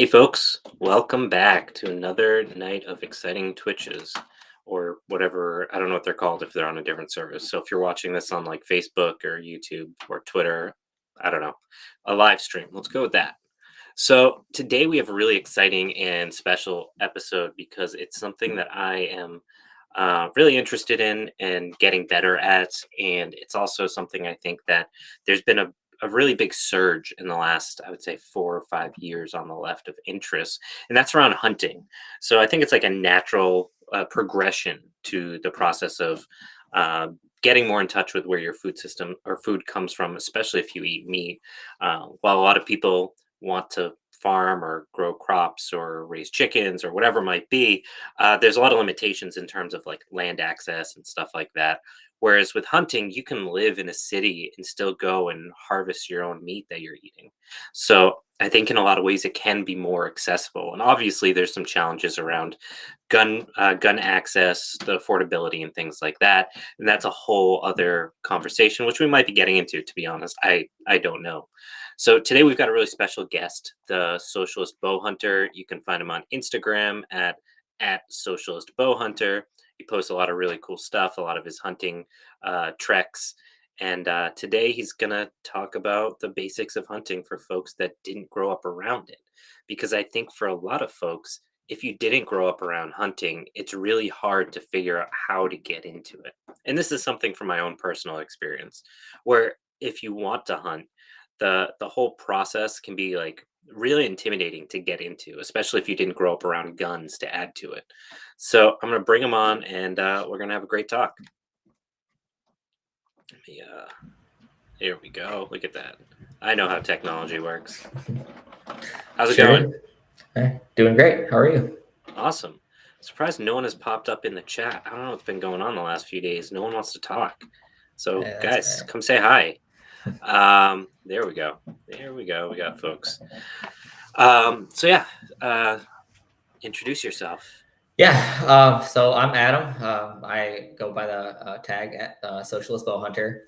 Hey folks, welcome back to another night of exciting Twitches or whatever. I don't know what they're called if they're on a different service. So if you're watching this on like Facebook or YouTube or Twitter, I don't know, a live stream. Let's go with that. So today we have a really exciting and special episode because it's something that I am really interested in and getting better at. And it's also something I think that there's been a really big surge in the last, I would say, 4 or 5 years on the left of interest, and that's around hunting. So I think it's like a natural progression to the process of uh, getting more in touch with where your food system or food comes from, especially if you eat meat. While a lot of people want to farm or grow crops or raise chickens or whatever it might be, there's a lot of limitations in terms of like land access and stuff like that. Whereas with hunting, you can live in a city and still go and harvest your own meat that you're eating. So I think in a lot of ways it can be more accessible. And obviously, there's some challenges around gun access, the affordability, and things like that. And that's a whole other conversation, which we might be getting into. To be honest, I don't know. So today we've got a really special guest, the Socialist Bowhunter. You can find him on Instagram at Socialist Bowhunter. He posts a lot of really cool stuff, a lot of his hunting treks. And today he's going to talk about the basics of hunting for folks that didn't grow up around it. Because I think for a lot of folks, if you didn't grow up around hunting, it's really hard to figure out how to get into it. And this is something from my own personal experience, where if you want to hunt, the whole process can be like really intimidating to get into, especially if you didn't grow up around guns to add to it. So I'm gonna bring him on, and we're gonna have a great talk. Yeah, here we go. Look at that. I know how technology works. How's it Sure going? do. Hey, doing great. How are you? Awesome. Surprised no one has popped up in the chat. I don't know what's been going on the last few days. No one wants to talk. So Hey, that's guys, all come say hi. There we go. There we go. We got folks. So yeah, introduce yourself. Yeah. So I'm Adam. I go by the tag at Socialist Bowhunter.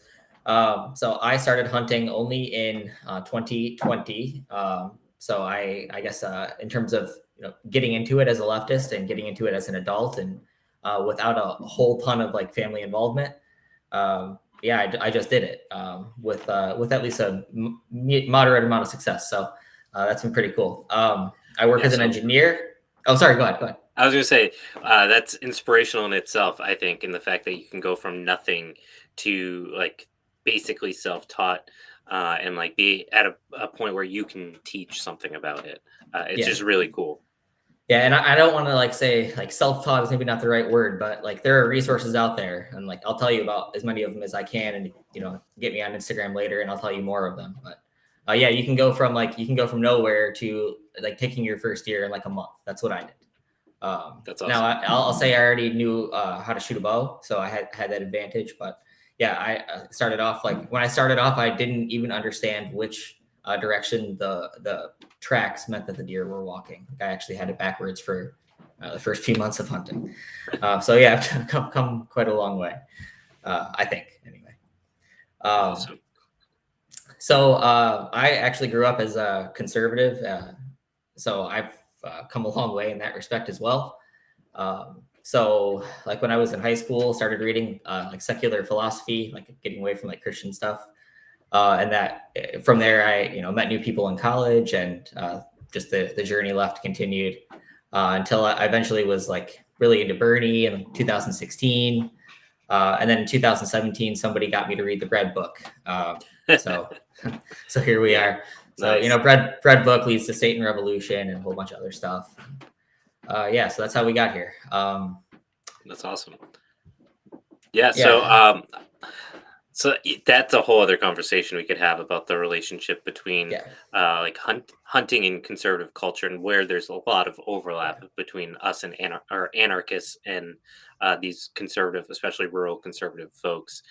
So I started hunting only in 2020. So I guess in terms of getting into it as a leftist and getting into it as an adult and without a whole ton of like family involvement. Yeah, I just did it with at least a moderate amount of success. So that's been pretty cool. I work Yeah, as an so engineer. Oh, sorry. Go ahead. Go ahead. I was gonna say that's inspirational in itself. I think in the fact that you can go from nothing to like basically self-taught and like be at a point where you can teach something about it. It's Yeah. just really cool. Yeah, and I don't want to like say like self-taught is maybe not the right word, but like there are resources out there, and like I'll tell you about as many of them as I can, and get me on Instagram later, and I'll tell you more of them. But yeah, you can go from nowhere to like taking your first year in like a month. That's what I did. That's Now awesome. I'll say I already knew how to shoot a bow, so I had that advantage. But yeah, I started off like when I started off, I didn't even understand which direction the tracks meant that the deer were walking. Like I actually had it backwards for the first few months of hunting. So yeah, I've come quite a long way, I think. Anyway, um, Awesome. so I actually grew up as a conservative, so I've come a long way in that respect as well. So like when I was in high school, started reading like secular philosophy, like getting away from like Christian stuff. And that from there, I met new people in college, and just the journey left continued until I eventually was like really into Bernie in 2016, and then in 2017, somebody got me to read the Bread book. So so here we Yeah, are. So nice. Bread book leads to Satan Revolution and a whole bunch of other stuff. Yeah, so that's how we got here. That's awesome. Yeah, Yeah, that's a whole other conversation we could have about the relationship between yeah, hunting and conservative culture, and where there's a lot of yeah, overlap between us and anarchists and these conservative, especially rural conservative folks.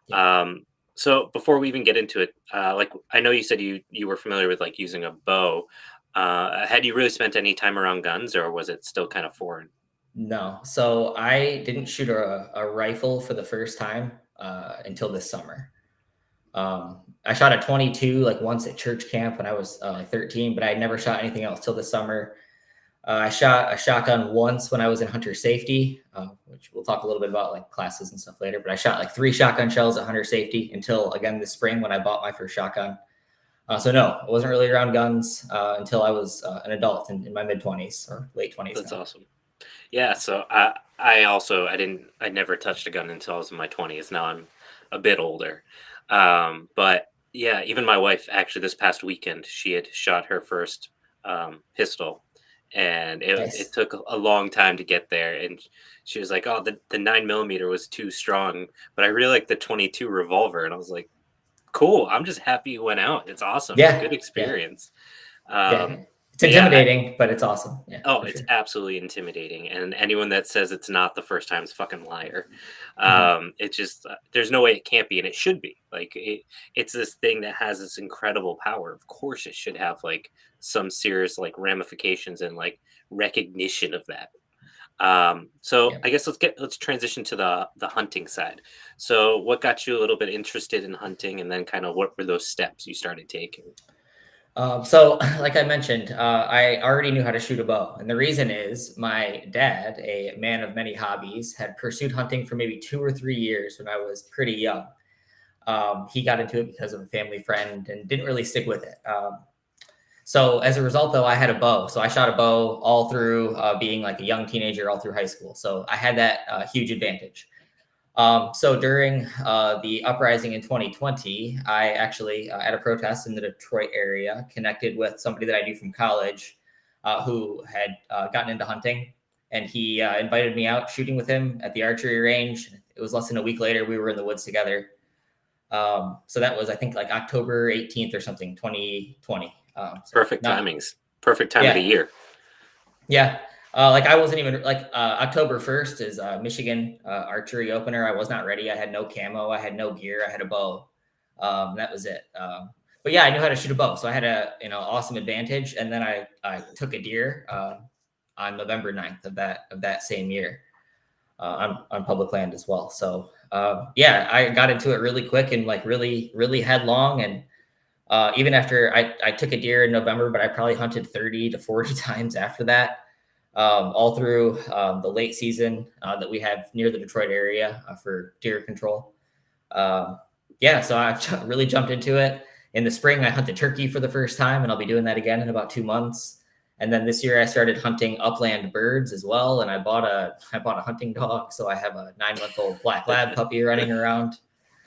yeah. So before we even get into it, like I know you said you were familiar with like using a bow. Had you really spent any time around guns, or was it still kind of foreign? No, so I didn't shoot a rifle for the first time until this summer. I shot a 22 like once at church camp when I was like 13, but I had never shot anything else till this summer. I shot a shotgun once when I was in hunter safety, which we'll talk a little bit about like classes and stuff later. But I shot like 3 shotgun shells at hunter safety until again this spring when I bought my first shotgun. So no, I wasn't really around guns until I was an adult in my mid 20s or late 20s That's now. awesome. Yeah, so I never touched a gun until I was in my 20s. Now I'm a bit older. But yeah, even my wife actually this past weekend, she had shot her first pistol, and it Nice. took a long time to get there, and she was like, "Oh, the 9 millimeter was too strong, but I really like the 22 revolver." And I was like, "Cool, I'm just happy you went out. It's awesome. It's a Yeah, good yeah, experience." yeah. It's But yeah, intimidating, but it's awesome. Yeah, oh, for it's sure. absolutely intimidating, and anyone that says it's not the first time is a fucking liar. Hmm. It's just there's no way it can't be, and it should be. Like it's this thing that has this incredible power. Of course, it should have like some serious like ramifications and like recognition of that. So Yeah. I guess let's transition to the hunting side. So what got you a little bit interested in hunting, and then kind of what were those steps you started taking? So, like I mentioned, I already knew how to shoot a bow. And the reason is my dad, a man of many hobbies, had pursued hunting for maybe 2 or 3 years when I was pretty young. He got into it because of a family friend and didn't really stick with it. So, as a result, though, I had a bow. So, I shot a bow all through being like a young teenager, all through high school. So, I had that huge advantage. So during the uprising in 2020, I actually, at a protest in the Detroit area, connected with somebody that I knew from college who had gotten into hunting. And he invited me out shooting with him at the archery range. It was less than a week later, we were in the woods together. So that was, I think, like October 18th or something, 2020. So Perfect not, timings. Perfect time of the yeah, year. yeah. Like I wasn't even like October 1st is Michigan archery opener. I was not ready. I had no camo. I had no gear. I had a bow. That was it. But yeah, I knew how to shoot a bow, so I had a awesome advantage. And then I took a deer on November 9th of that same year on public land as well. So yeah, I got into it really quick and like really headlong. And even after I took a deer in November, but I probably hunted 30 to 40 times after that, all through the late season that we have near the Detroit area for deer control. Um, yeah, so I've really jumped into it. In the spring, I hunted turkey for the first time, and I'll be doing that again in about 2 months. And then this year, I started hunting upland birds as well. And I bought a hunting dog, so I have a 9-month-old black lab puppy running around.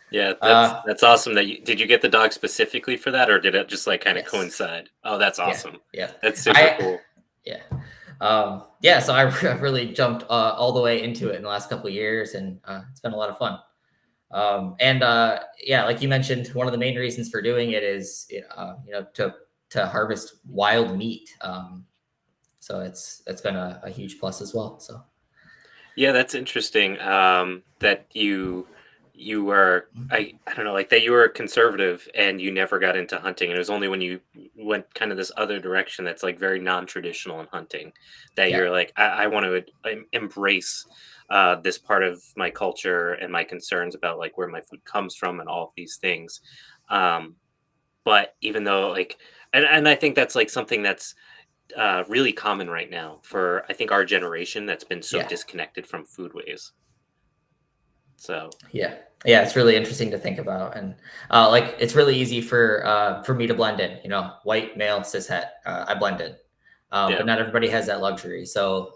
Yeah, Uh, that's awesome that did you get the dog specifically for that, or did it just like kind of yes, coincide? Oh, that's yeah, awesome. yeah. That's super I cool. Yeah. Yeah, so I've really jumped all the way into it in the last couple of years, and it's been a lot of fun. And yeah, like you mentioned, one of the main reasons for doing it is, to harvest wild meat. So it's been a huge plus as well. So Yeah, that's interesting. That you were I don't know, like that you were conservative and you never got into hunting, and it was only when you went kind of this other direction that's like very non-traditional in hunting that yeah, you're like, I want to embrace this part of my culture and my concerns about like where my food comes from and all of these things. Um, but even though like, and I think that's like something that's really common right now for I think our generation that's been so yeah. disconnected from foodways. So Yeah. Yeah, it's really interesting to think about. And like it's really easy for me to blend in, white male cishet. I blend in. yeah, But not everybody has that luxury. So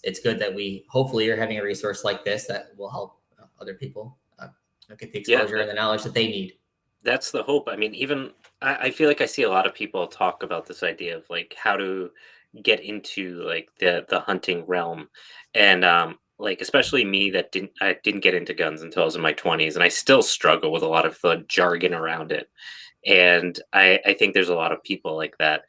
it's good that we hopefully are having a resource like this that will help other people get the yeah, exposure and the knowledge that they need. that's the hope. I mean, even I feel like I see a lot of people talk about this idea of like how to get into like the hunting realm, and like especially me that I didn't get into guns until I was in my 20s, and I still struggle with a lot of the jargon around it. And I think there's a lot of people like that.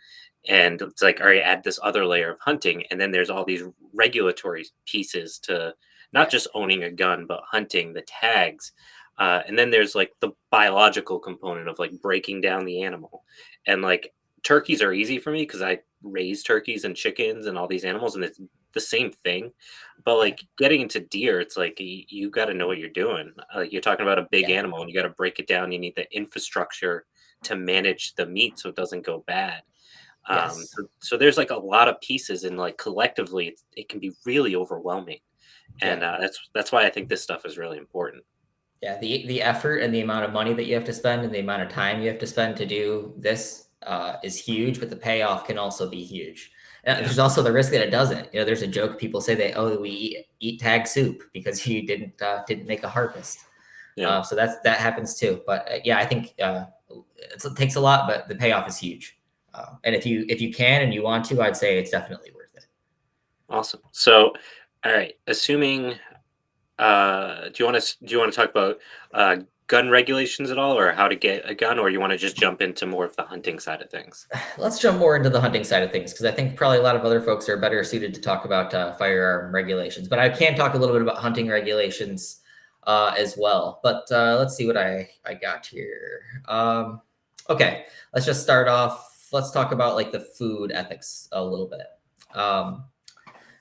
And it's like, all right, add this other layer of hunting. And then there's all these regulatory pieces to not Yeah. just owning a gun, but hunting, the tags. And then there's like the biological component of like breaking down the animal. And like turkeys are easy for me because I raise turkeys and chickens and all these animals, and it's the same thing. But like getting into deer, it's like you got to know what you're doing. Like you're talking about a big Yeah. animal, and you got to break it down. You need the infrastructure to manage the meat so it doesn't go bad. Yes. So there's like a lot of pieces, and like collectively, it can be really overwhelming. Yeah. And that's why I think this stuff is really important. Yeah, the effort and the amount of money that you have to spend and the amount of time you have to spend to do this is huge, but the payoff can also be huge. Yeah, There's also the risk that it doesn't. There's a joke people say that, oh, we eat tag soup because you didn't make a harvest. yeah, So that happens too. But yeah, I think it takes a lot, but the payoff is huge. And if you can and you want to, I'd say it's definitely worth it. awesome. So, all right, assuming do you want to talk about gun regulations at all, or how to get a gun, or you want to just jump into more of the hunting side of things? Let's jump more into the hunting side of things because I think probably a lot of other folks are better suited to talk about firearm regulations. But I can talk a little bit about hunting regulations as well. But let's see what I got here. Okay, let's just start off. Let's talk about like the food ethics a little bit. Um,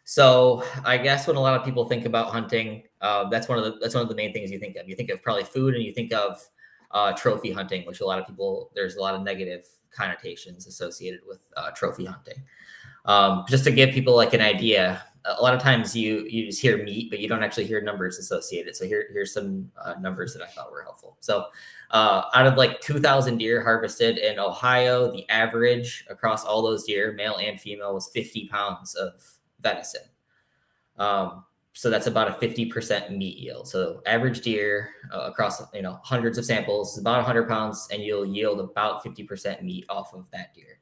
so I guess when a lot of people think about hunting, that's one of the main things you think of. You think of probably food, and you think of trophy hunting, which a lot of people there's a lot of negative connotations associated with trophy hunting. Just to give people like an idea, a lot of times you just hear meat, but you don't actually hear numbers associated. So here's some numbers that I thought were helpful. So out of like 2,000 deer harvested in Ohio, the average across all those deer, male and female, was 50 pounds of venison. So that's about a 50% meat yield. So average deer across hundreds of samples is about 100 pounds, and you'll yield about 50% meat off of that deer.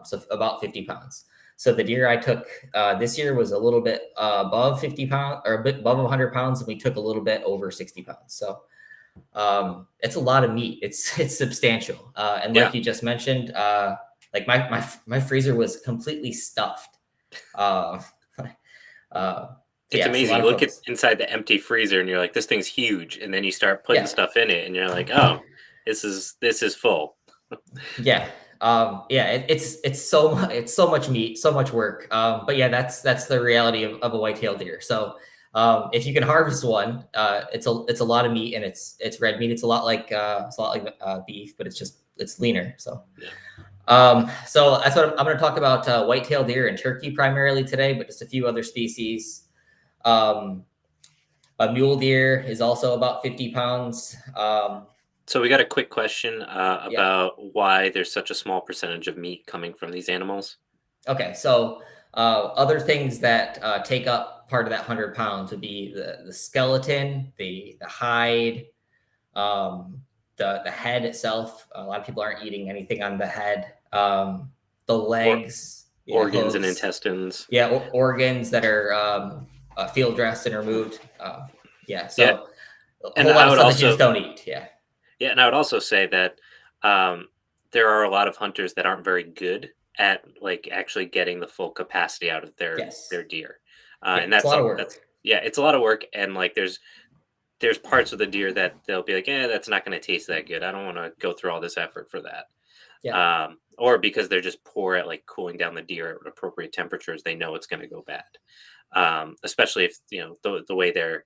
So about 50 pounds. So the deer I took this year was a little bit above 50 pounds or a bit above 100 pounds, and we took a little bit over 60 pounds. So it's a lot of meat. It's substantial. And Yeah, like you just mentioned, like my freezer was completely stuffed. Uh, uh, it's yeah, so a amazing. lot You of look at folks. inside the empty freezer, and you're like, "This thing's huge," and then you start putting Yeah, stuff in it, and you're like, "Oh, this is full." yeah, yeah. It's so much meat, so much work. But yeah, that's the reality of a white-tailed deer. So if you can harvest one, it's a lot of meat, and it's red meat. It's a lot like beef, but it's leaner. Yeah. So that's what I'm going to talk about white-tailed deer and turkey primarily today, but just a few other species. Um, a mule deer is also about 50 pounds. So we got a quick question Yeah. about why there's such a small percentage of meat coming from these animals. Okay. So other things that take up part of that 100 pounds would be the skeleton, the hide, um, the head itself. A lot of people aren't eating anything on the head. The Or legs, yeah, organs and hooves, intestines. yeah, organs that are field dressed and removed. Yeah. Yeah, So a and whole lot I of would stuff that you also just don't eat. Yeah. yeah, and I would also say that um, there are a lot of hunters that aren't very good at like actually getting the full capacity out of their Yes. deer, Yeah. and It's a that's lot of that's work. yeah, it's a lot of work, and like there's parts of the deer that they'll be like, that's not going to taste that good. I don't want to go through all this effort for that. Yeah. Or because they're just poor at like cooling down the deer at appropriate temperatures, they know it's going to go bad. Especially if the way they're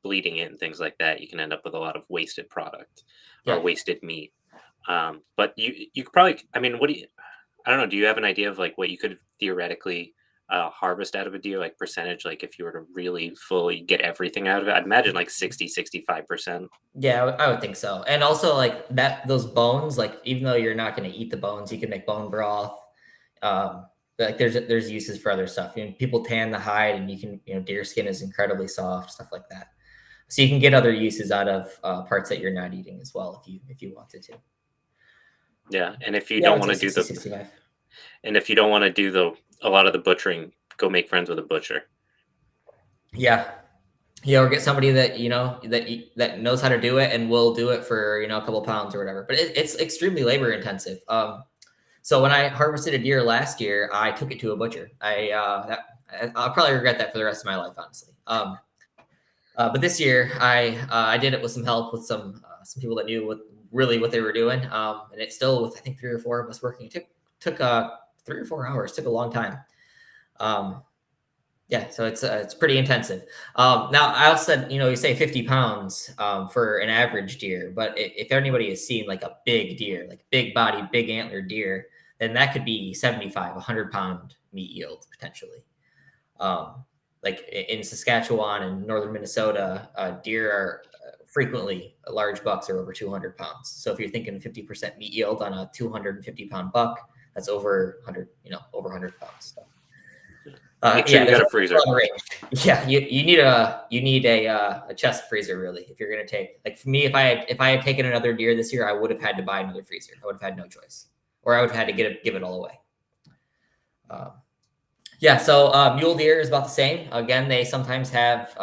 bleeding it and things like that, you can end up with a lot of wasted product or Yeah. wasted meat. But you could probably, I mean, what do you? I don't know. Do you have an idea of like what you could theoretically harvest out of a deer, like percentage, like if you were to really fully get everything out of it? I'd imagine like 60-65%. Yeah, I would think so. And also like that those bones, like even though you're not going to eat the bones, you can make bone broth. Um, like there's uses for other stuff. People tan the hide, and you can deer skin is incredibly soft, stuff like that. So you can get other uses out of parts that you're not eating as well if you wanted to. Yeah, and if you Yeah, I don't would want say to do 60, the 65. and if you don't want to do a lot of the butchering, go make friends with a butcher. Yeah. Yeah, or get somebody that that knows how to do it and will do it for a couple pounds or whatever. But it's extremely labor intensive. So when I harvested a deer last year, I took it to a butcher. I'll probably regret that for the rest of my life, honestly. But this year, I did it with some help with some people that knew what they were doing, and it's still with I think 3 or 4 of us working. It took 3 or 4 hours. Took a long time. Yeah, so it's pretty intensive. Now, I also said, you say 50 pounds for an average deer, but if anybody has seen like a big deer, like big body, big antler deer, then that could be 75, 100-pound meat yield potentially. Like in Saskatchewan and northern Minnesota, deer are frequently large bucks are over 200 pounds. So if you're thinking 50% meat yield on a 250-pound buck, that's over 100, over 100 pounds. So. Make sure you got a freezer. Yeah, you need a chest freezer really if you're gonna take. Like for me, if I had taken another deer this year, I would have had to buy another freezer. I would have had no choice, or I would have had to give it all away. Yeah, so mule deer is about the same. Again, they sometimes have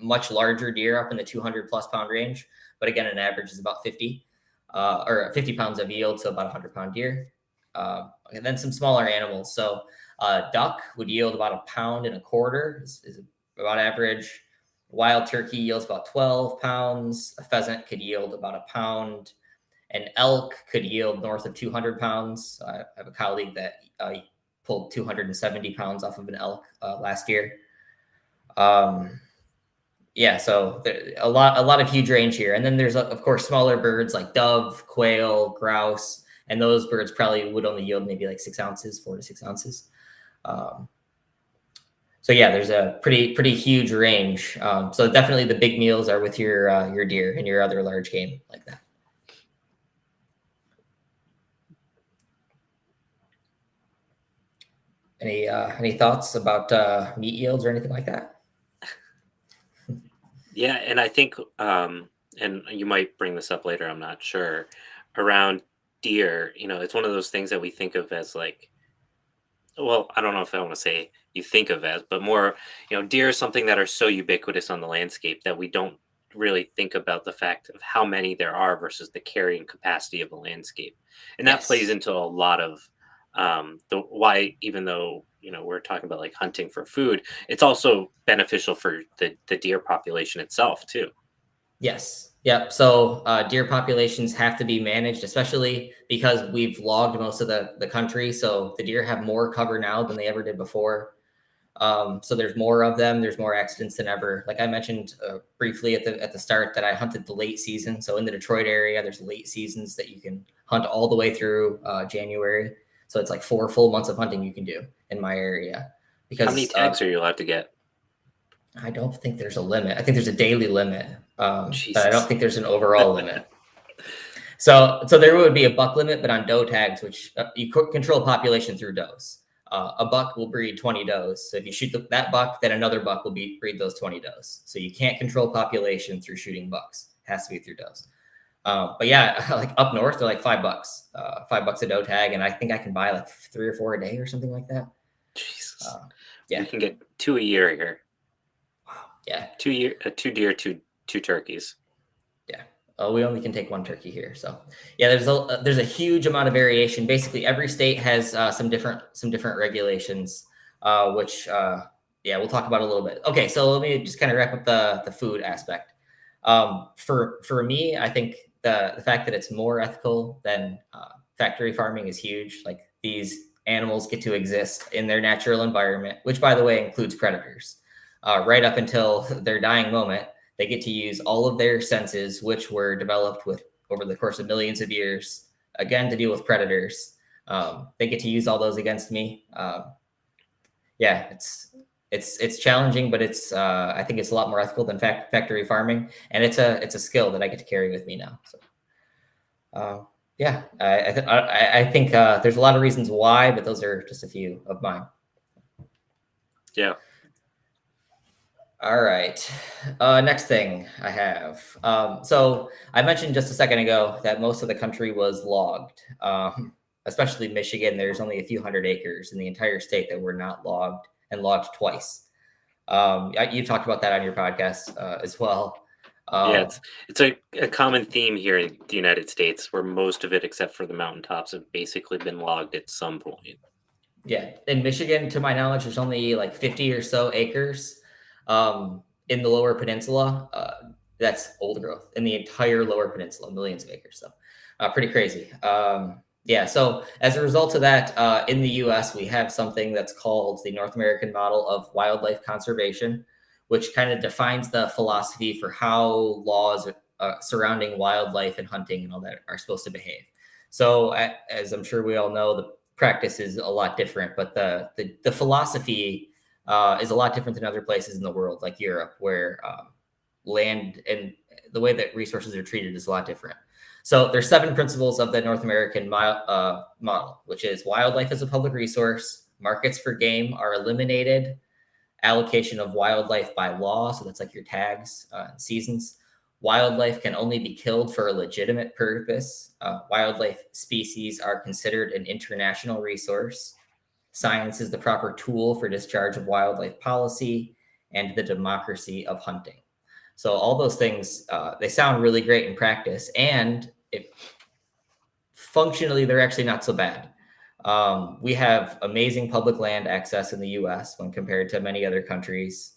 much larger deer up in the 200+ pound range, but again, an average is about 50 or 50 pounds of yield, so about 100-pound deer. And then some smaller animals. So duck would yield about 1.25 pounds, is about average. Wild turkey yields about 12 pounds. A pheasant could yield about 1 pound. An elk could yield north of 200 pounds. I have a colleague that pulled 270 pounds off of an elk last year. Yeah, so a lot of huge range here. And then there's, of course, smaller birds like dove, quail, grouse, and those birds probably would only yield maybe like 6 ounces, 4 to 6 ounces. So yeah, there's a pretty huge range. So definitely the big meals are with your deer and your other large game like that. Any thoughts about meat yields or anything like that? Yeah, and I think, and you might bring this up later, I'm not sure, around deer, it's one of those things that we think of as like, well, I don't know if I want to say you think of as, but more, deer is something that are so ubiquitous on the landscape that we don't really think about the fact of how many there are versus the carrying capacity of the landscape. And that plays into a lot of the why, even though, we're talking about like hunting for food, it's also beneficial for the deer population itself too. Yes. Yep. So deer populations have to be managed, especially because we've logged most of the country. So the deer have more cover now than they ever did before. So there's more of them. There's more accidents than ever. Like I mentioned briefly at the start that I hunted the late season. So in the Detroit area, there's late seasons that you can hunt all the way through January. So it's like 4 full months of hunting you can do in my area. Because how many tags are you allowed to get? I don't think there's a limit. I think there's a daily limit, but I don't think there's an overall limit. So there would be a buck limit, but on doe tags, which you control population through does. A buck will breed 20 does. So if you shoot that buck, then another buck will breed those 20 does. So you can't control population through shooting bucks. It has to be through does. But yeah, like up north, they're like $5, $5 a doe tag, and I think I can buy like 3 or 4 a day or something like that. Jesus. Yeah, we can get 2 a year here. Yeah, 2 deer, two turkeys. Yeah, we only can take 1 turkey here. So yeah, there's a huge amount of variation. Basically, every state has some different regulations, which yeah, we'll talk about a little bit. Okay, so let me just kind of wrap up the food aspect. For me, I think the fact that it's more ethical than factory farming is huge. Like these animals get to exist in their natural environment, which by the way includes predators. Right up until their dying moment, they get to use all of their senses, which were developed over the course of millions of years, again, to deal with predators. They get to use all those against me. Yeah, it's challenging, but I think it's a lot more ethical than factory farming, and it's a skill that I get to carry with me now. So, yeah, I think there's a lot of reasons why, but those are just a few of mine. Yeah. All right. Next thing I have. So I mentioned just a second ago that most of the country was logged, especially Michigan. There's only a few hundred acres in the entire state that were not logged and logged twice. You talked about that on your podcast as well. Yeah, it's a common theme here in the United States where most of it, except for the mountaintops, have basically been logged at some point. Yeah. In Michigan, to my knowledge, there's only like 50 or so acres in the lower peninsula. That's old growth in the entire lower peninsula, millions of acres. So pretty crazy. Yeah. So as a result of that, in the U.S., we have something that's called the North American Model of Wildlife Conservation, which kind of defines the philosophy for how laws surrounding wildlife and hunting and all that are supposed to behave. So, as I'm sure we all know, the practice is a lot different, but the philosophy is a lot different than other places in the world, like Europe, where land and the way that resources are treated is a lot different. So there's 7 principles of the North American model, which is wildlife as a public resource, markets for game are eliminated, allocation of wildlife by law, so that's like your tags and seasons. Wildlife can only be killed for a legitimate purpose. Wildlife species are considered an international resource. Science is the proper tool for discharge of wildlife policy, and the democracy of hunting. So all those things, they sound really great in practice, and functionally, they're actually not so bad. We have amazing public land access in the U.S. when compared to many other countries.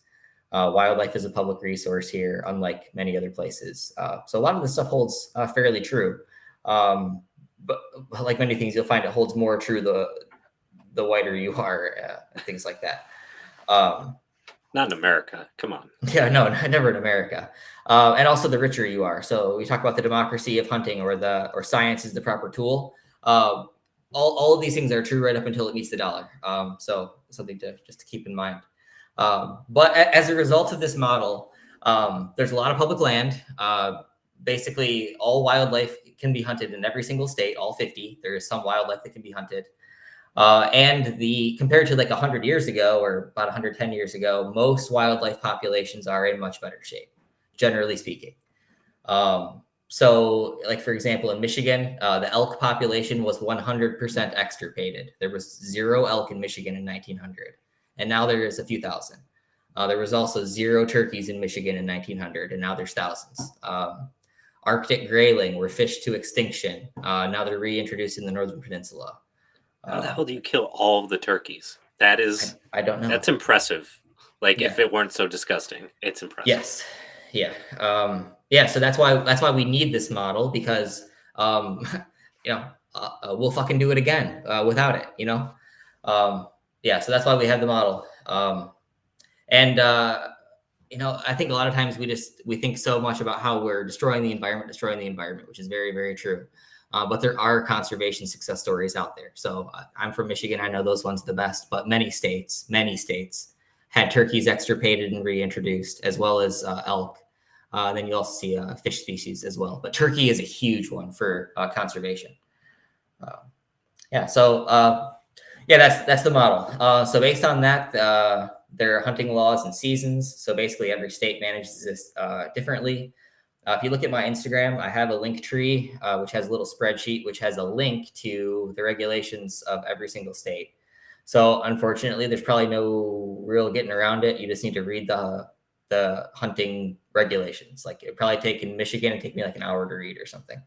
Wildlife is a public resource here, unlike many other places. So a lot of this stuff holds fairly true. But like many things, you'll find it holds more true the whiter you are, and things like that. Not in America. Come on. Yeah, no, never in America. And also the richer you are. So we talk about the democracy of hunting, or science is the proper tool. All of these things are true right up until it meets the dollar. So something just to keep in mind. But as a result of this model, there's a lot of public land. Basically, all wildlife can be hunted in every single state, all 50. There is some wildlife that can be hunted. And compared to like 100 years ago, or about 110 years ago, most wildlife populations are in much better shape, generally speaking. So like, for example, in Michigan, the elk population was 100% extirpated. There was 0 elk in Michigan in 1900, and now there is a few thousand. There was also 0 turkeys in Michigan in 1900, and now there's thousands. Arctic grayling were fished to extinction. Now they're reintroduced in the Northern Peninsula. How the hell do you kill all of the turkeys? That is, I don't know. That's impressive. Like, Yeah. if it weren't so disgusting, it's impressive. Yes. Yeah. Yeah. So that's why we need this model, because, we'll fucking do it again without it, Yeah. So that's why we have the model. And I think a lot of times we think so much about how we're destroying the environment, which is very, very true. But there are conservation success stories out there. So I'm from Michigan. I know those ones the best, but many states had turkeys extirpated and reintroduced, as well as elk. Then you also see fish species as well. But turkey is a huge one for conservation. That's the model. So based on that, there are hunting laws and seasons. So basically every state manages this differently. If you look at my Instagram, I have a link tree, which has a little spreadsheet, which has a link to the regulations of every single state. So unfortunately, there's probably no real getting around it. You just need to read the hunting regulations. Like, it'd probably take in Michigan, it'd take me like an hour to read or something.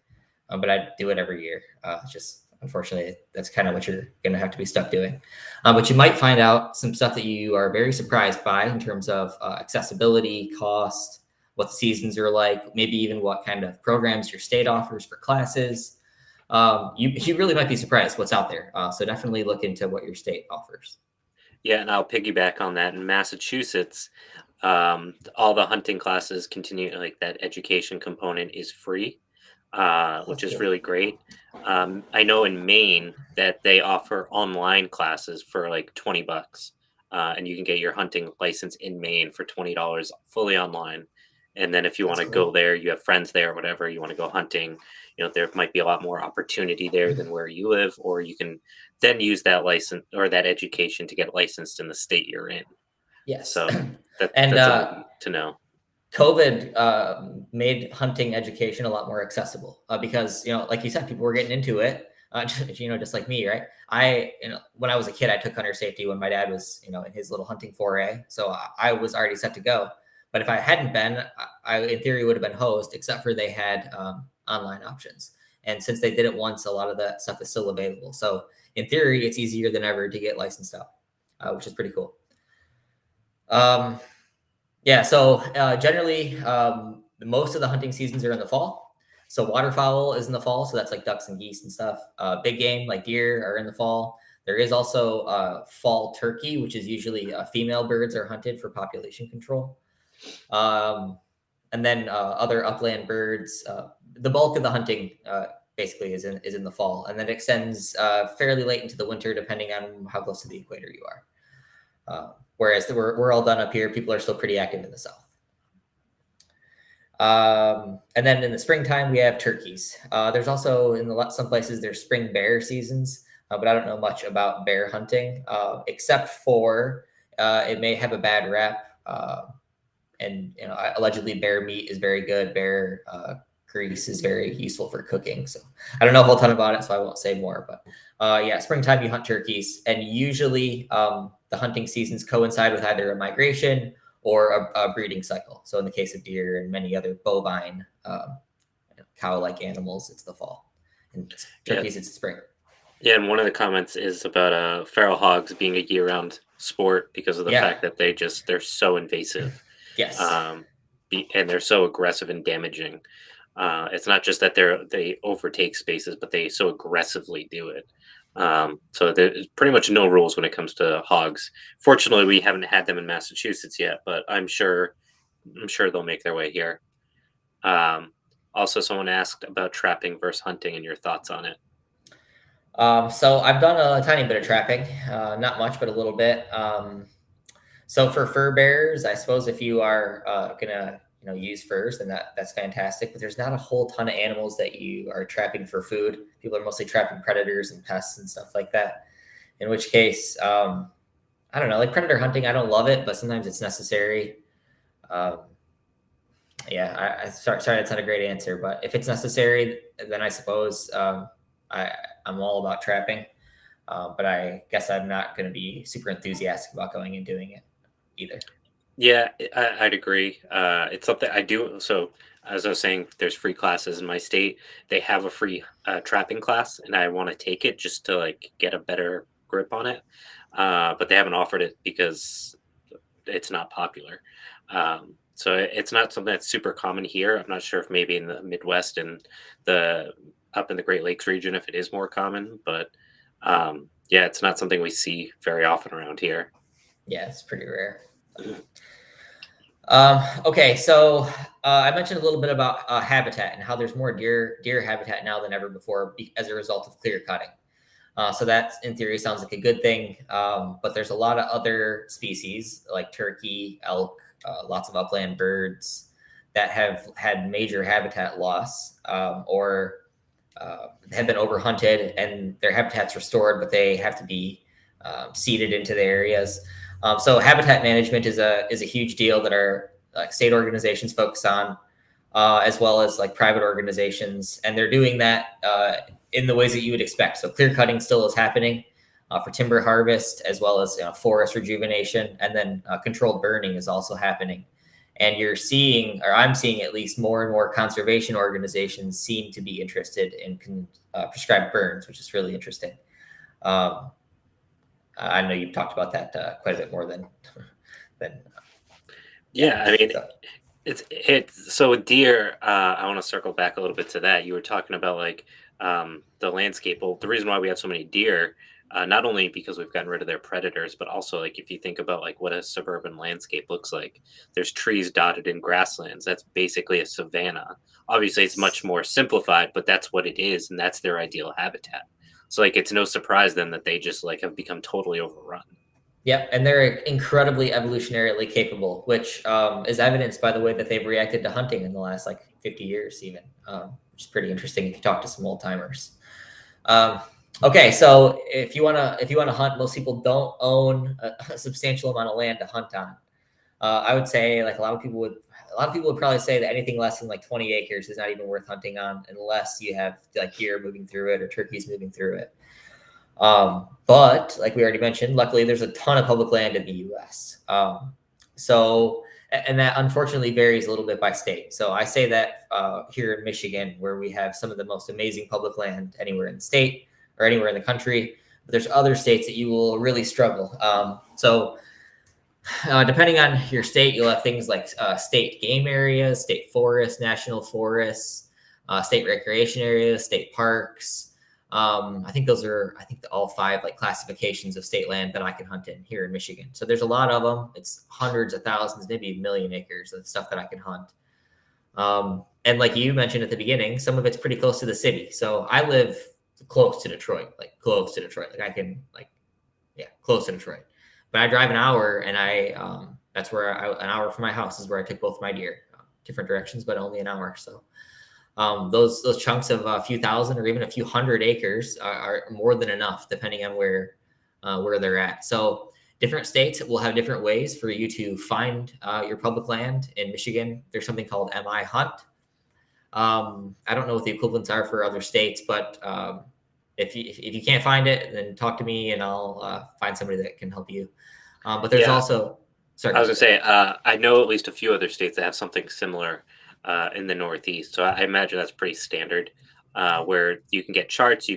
But I do it every year. Unfortunately, that's kind of what you're going to have to be stuck doing. But you might find out some stuff that you are very surprised by in terms of accessibility, cost, what the seasons are like, maybe even what kind of programs your state offers for classes. You really might be surprised what's out there. So definitely look into what your state offers. Yeah, and I'll piggyback on that. In Massachusetts, all the hunting classes continue, like, that education component is free, which is really great. I know in Maine that they offer online classes for like $20, and you can get your hunting license in Maine for $20 fully online. And then if you want to go there, you have friends there or whatever, you want to go hunting, there might be a lot more opportunity there than where you live, or you can then use that license or that education to get licensed in the state you're in. Yes. So that's to know. COVID made hunting education a lot more accessible because, like you said, people were getting into it, just like me, right? When I was a kid, I took hunter safety when my dad was, in his little hunting foray. So I was already set to go. But if I hadn't been, I in theory would have been host, except for they had online options. And since they did it once, a lot of that stuff is still available. So in theory, it's easier than ever to get licensed up, which is pretty cool. So generally, most of the hunting seasons are in the fall. So waterfowl is in the fall, so that's like ducks and geese and stuff. Big game like deer are in the fall. There is also fall turkey, which is usually female birds are hunted for population control. And then other upland birds. The bulk of the hunting basically is in the fall, and then extends fairly late into the winter, depending on how close to the equator you are. Whereas we're all done up here, people are still pretty active in the south. And then in the springtime, we have turkeys. There's also some places there's spring bear seasons, but I don't know much about bear hunting, except for it may have a bad rap. And allegedly bear meat is very good. Bear grease is very useful for cooking. So I don't know a whole ton about it, so I won't say more. But yeah, springtime you hunt turkeys, and usually the hunting seasons coincide with either a migration or a breeding cycle. So in the case of deer and many other bovine cow-like animals, it's the fall. And turkeys, it's the spring. Yeah, and one of the comments is about feral hogs being a year-round sport because of the fact that they're so invasive. Yes. And they're so aggressive and damaging. It's not just that they overtake spaces, but they so aggressively do it. So there's pretty much no rules when it comes to hogs. Fortunately, we haven't had them in Massachusetts yet, but I'm sure they'll make their way here. Also, someone asked about trapping versus hunting and your thoughts on it. So I've done a tiny bit of trapping, not much, but a little bit. So for fur bearers, I suppose if you are gonna use furs, then that's fantastic. But there's not a whole ton of animals that you are trapping for food. People are mostly trapping predators and pests and stuff like that. In which case, I don't know, like predator hunting, I don't love it, but sometimes it's necessary. Yeah, sorry, that's not a great answer, but if it's necessary, then I suppose I'm all about trapping. But I guess I'm not going to be super enthusiastic about going and doing it either. Yeah, I'd agree. It's something I do. So as I was saying, there's free classes in my state. They have a free trapping class, and I want to take it just to like get a better grip on it. But they haven't offered it because it's not popular. So it's not something that's super common here. I'm not sure if maybe in the Midwest and up in the Great Lakes region if it is more common, but yeah, it's not something we see very often around here. Yeah, it's pretty rare. Okay, so I mentioned a little bit about habitat and how there's more deer habitat now than ever before as a result of clear cutting. So that, in theory, sounds like a good thing. But there's a lot of other species like turkey, elk, lots of upland birds that have had major habitat loss or have been overhunted, and their habitat's restored, but they have to be seeded into the areas. So habitat management is a huge deal that our state organizations focus on, as well as like private organizations, and they're doing that in the ways that you would expect. So clear cutting still is happening for timber harvest, as well as forest rejuvenation, and then controlled burning is also happening. And you're seeing, or I'm seeing at least, more and more conservation organizations seem to be interested in prescribed burns, which is really interesting. I know you've talked about that quite a bit more than. Yeah, I mean, it's so with deer. I want to circle back a little bit to that. You were talking about like the landscape. Well, the reason why we have so many deer, not only because we've gotten rid of their predators, but also like if you think about like what a suburban landscape looks like, there's trees dotted in grasslands. That's basically a savanna. Obviously, it's much more simplified, but that's what it is, and that's their ideal habitat. So like it's no surprise then that they just like have become totally overrun. Yep, and they're incredibly evolutionarily capable, which is evidenced by the way that they've reacted to hunting in the last like 50 years, even, which is pretty interesting if you talk to some old timers. Okay, so if you wanna hunt, most people don't own a substantial amount of land to hunt on. I would say like a lot of people would probably say that anything less than like 20 acres is not even worth hunting on unless you have like deer moving through it or turkeys moving through it. But like we already mentioned, luckily there's a ton of public land in the US. And that unfortunately varies a little bit by state. So I say that here in Michigan, where we have some of the most amazing public land anywhere in the state or anywhere in the country, but there's other states that you will really struggle. Depending on your state, you'll have things like state game areas, state forests, national forests. state recreation areas, state parks. I think all 5 like classifications of state land that I can hunt in here in Michigan. So there's a lot of them. It's hundreds of thousands, maybe a million acres of stuff that I can hunt. And like you mentioned at the beginning, some of it's pretty close to the city. So I live close to Detroit, like close to Detroit. Like I can close to Detroit. But I drive an hour, and that's where an hour from my house is where I take both my deer, different directions, but only an hour. So those chunks of a few thousand or even a few hundred acres are more than enough, depending on where they're at. So different states will have different ways for you to find your public land. In Michigan, there's something called MI Hunt. I don't know what the equivalents are for other states, but if you can't find it, then talk to me and I'll find somebody that can help you. But there's also, sorry. I was gonna say, I know at least a few other states that have something similar in the Northeast. So I imagine that's pretty standard, where you can get charts.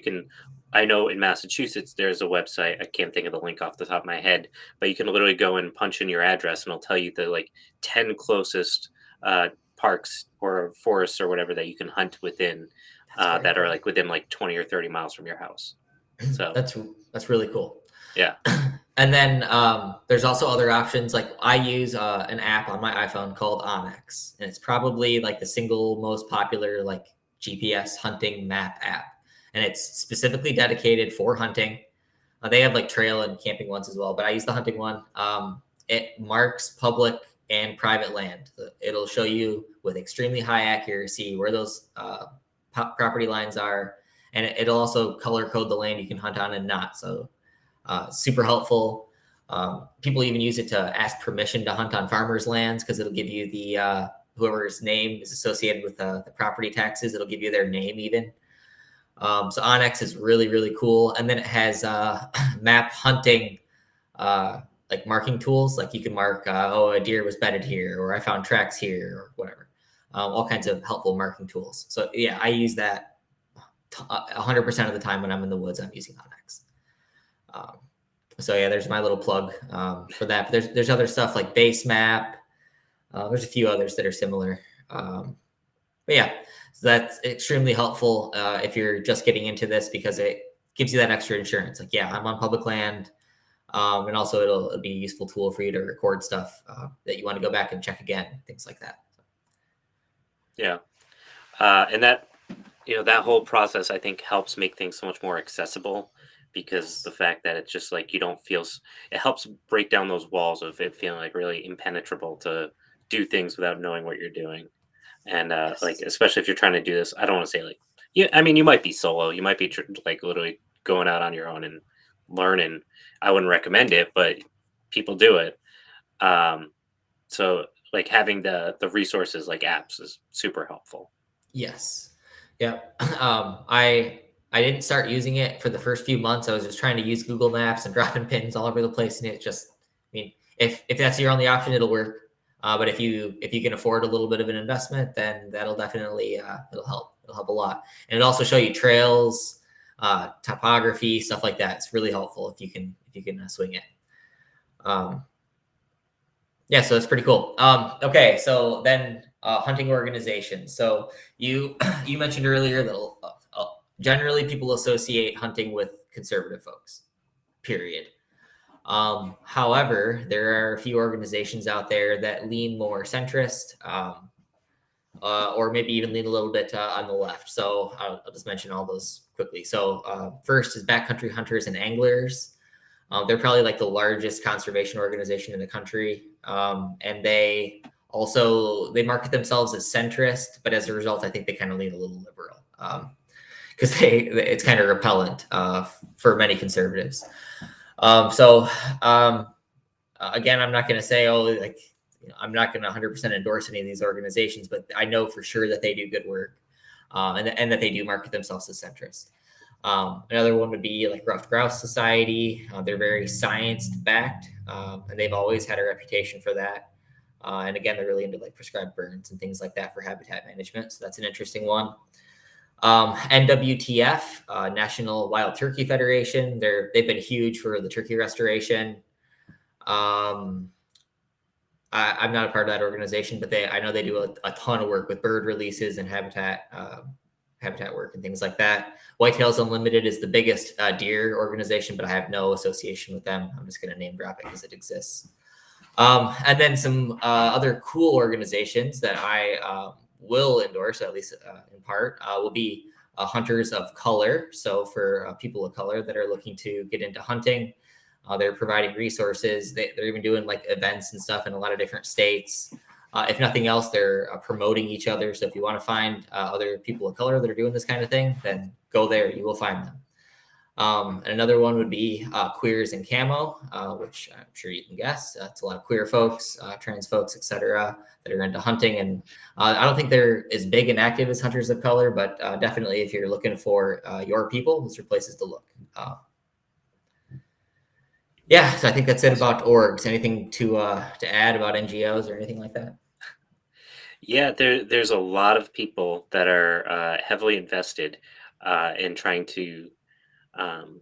I know in Massachusetts, there's a website. I can't think of the link off the top of my head, but you can literally go and punch in your address and it'll tell you the like 10 closest parks or forests or whatever that you can hunt within that are like within like 20 or 30 miles from your house. So that's really cool. Yeah. And then there's also other options. Like I use an app on my iPhone called Onyx, and it's probably like the single most popular like GPS hunting map app. And it's specifically dedicated for hunting. They have like trail and camping ones as well, but I use the hunting one. It marks public and private land. It'll show you with extremely high accuracy where those property lines are, and it'll also color code the land you can hunt on and not. So super helpful. People even use it to ask permission to hunt on farmers' lands, because it'll give you the whoever's name is associated with the property taxes. It'll give you their name even. So Onyx is really, really cool. And then it has map hunting like marking tools. Like you can mark, a deer was bedded here, or I found tracks here, or whatever. All kinds of helpful marking tools. So yeah, I use that 100% of the time when I'm in the woods. I'm using Onyx. So yeah, there's my little plug for that. But there's other stuff like Base Map. There's a few others that are similar. But yeah, so that's extremely helpful if you're just getting into this, because it gives you that extra insurance. Like, yeah, I'm on public land. And also it'll be a useful tool for you to record stuff that you want to go back and check again, things like that. Yeah. And that, that whole process, I think, helps make things so much more accessible, because the fact that it's just like, you don't feel, it helps break down those walls of it feeling like really impenetrable to do things without knowing what you're doing. And like, especially if you're trying to do this, I don't want to say like, I mean, you might be solo, you might be like literally going out on your own and learning. I wouldn't recommend it, but people do it. So like having the resources like apps is super helpful. Yes. Yeah. I didn't start using it for the first few months. I was just trying to use Google Maps and dropping pins all over the place. And it just, I mean, if that's your only option, it'll work. But if you can afford a little bit of an investment, then that'll definitely, it'll help. It'll help a lot. And it'll also show you trails, topography, stuff like that. It's really helpful if you can swing it. Yeah, so that's pretty cool. Okay, so then hunting organizations. So you mentioned earlier that generally people associate hunting with conservative folks, period. However, there are a few organizations out there that lean more centrist, or maybe even lean a little bit on the left. So I'll just mention all those quickly. So first is Backcountry Hunters and Anglers. They're probably like the largest conservation organization in the country. And they market themselves as centrist, but as a result, I think they kind of lean a little liberal, because it's kind of repellent for many conservatives. Again, I'm not going to say, I'm not going to 100% endorse any of these organizations, but I know for sure that they do good work, and that they do market themselves as centrist. Another one would be like Ruffed Grouse Society. They're very science-backed, and they've always had a reputation for that. And again, they're really into like prescribed burns and things like that for habitat management. So that's an interesting one. NWTF, National Wild Turkey Federation. They've been huge for the turkey restoration. I'm not a part of that organization, but I know they do a ton of work with bird releases and habitat habitat work and things like that. Whitetails Unlimited is the biggest deer organization, but I have no association with them. I'm just going to name drop it because it exists. And then some other cool organizations that I will endorse, at least in part, will be Hunters of Color. So for people of color that are looking to get into hunting, they're providing resources. They're even doing like events and stuff in a lot of different states. If nothing else, they're promoting each other. So if you want to find other people of color that are doing this kind of thing, then go there. You will find them. And another one would be Queers in Camo, which I'm sure you can guess. It's a lot of queer folks, trans folks, etc., that are into hunting. And I don't think they're as big and active as Hunters of Color, but definitely if you're looking for your people, those are places to look. Yeah, so I think that's it about orgs. Anything to add about NGOs or anything like that? Yeah, there's a lot of people that are heavily invested in trying to. Um,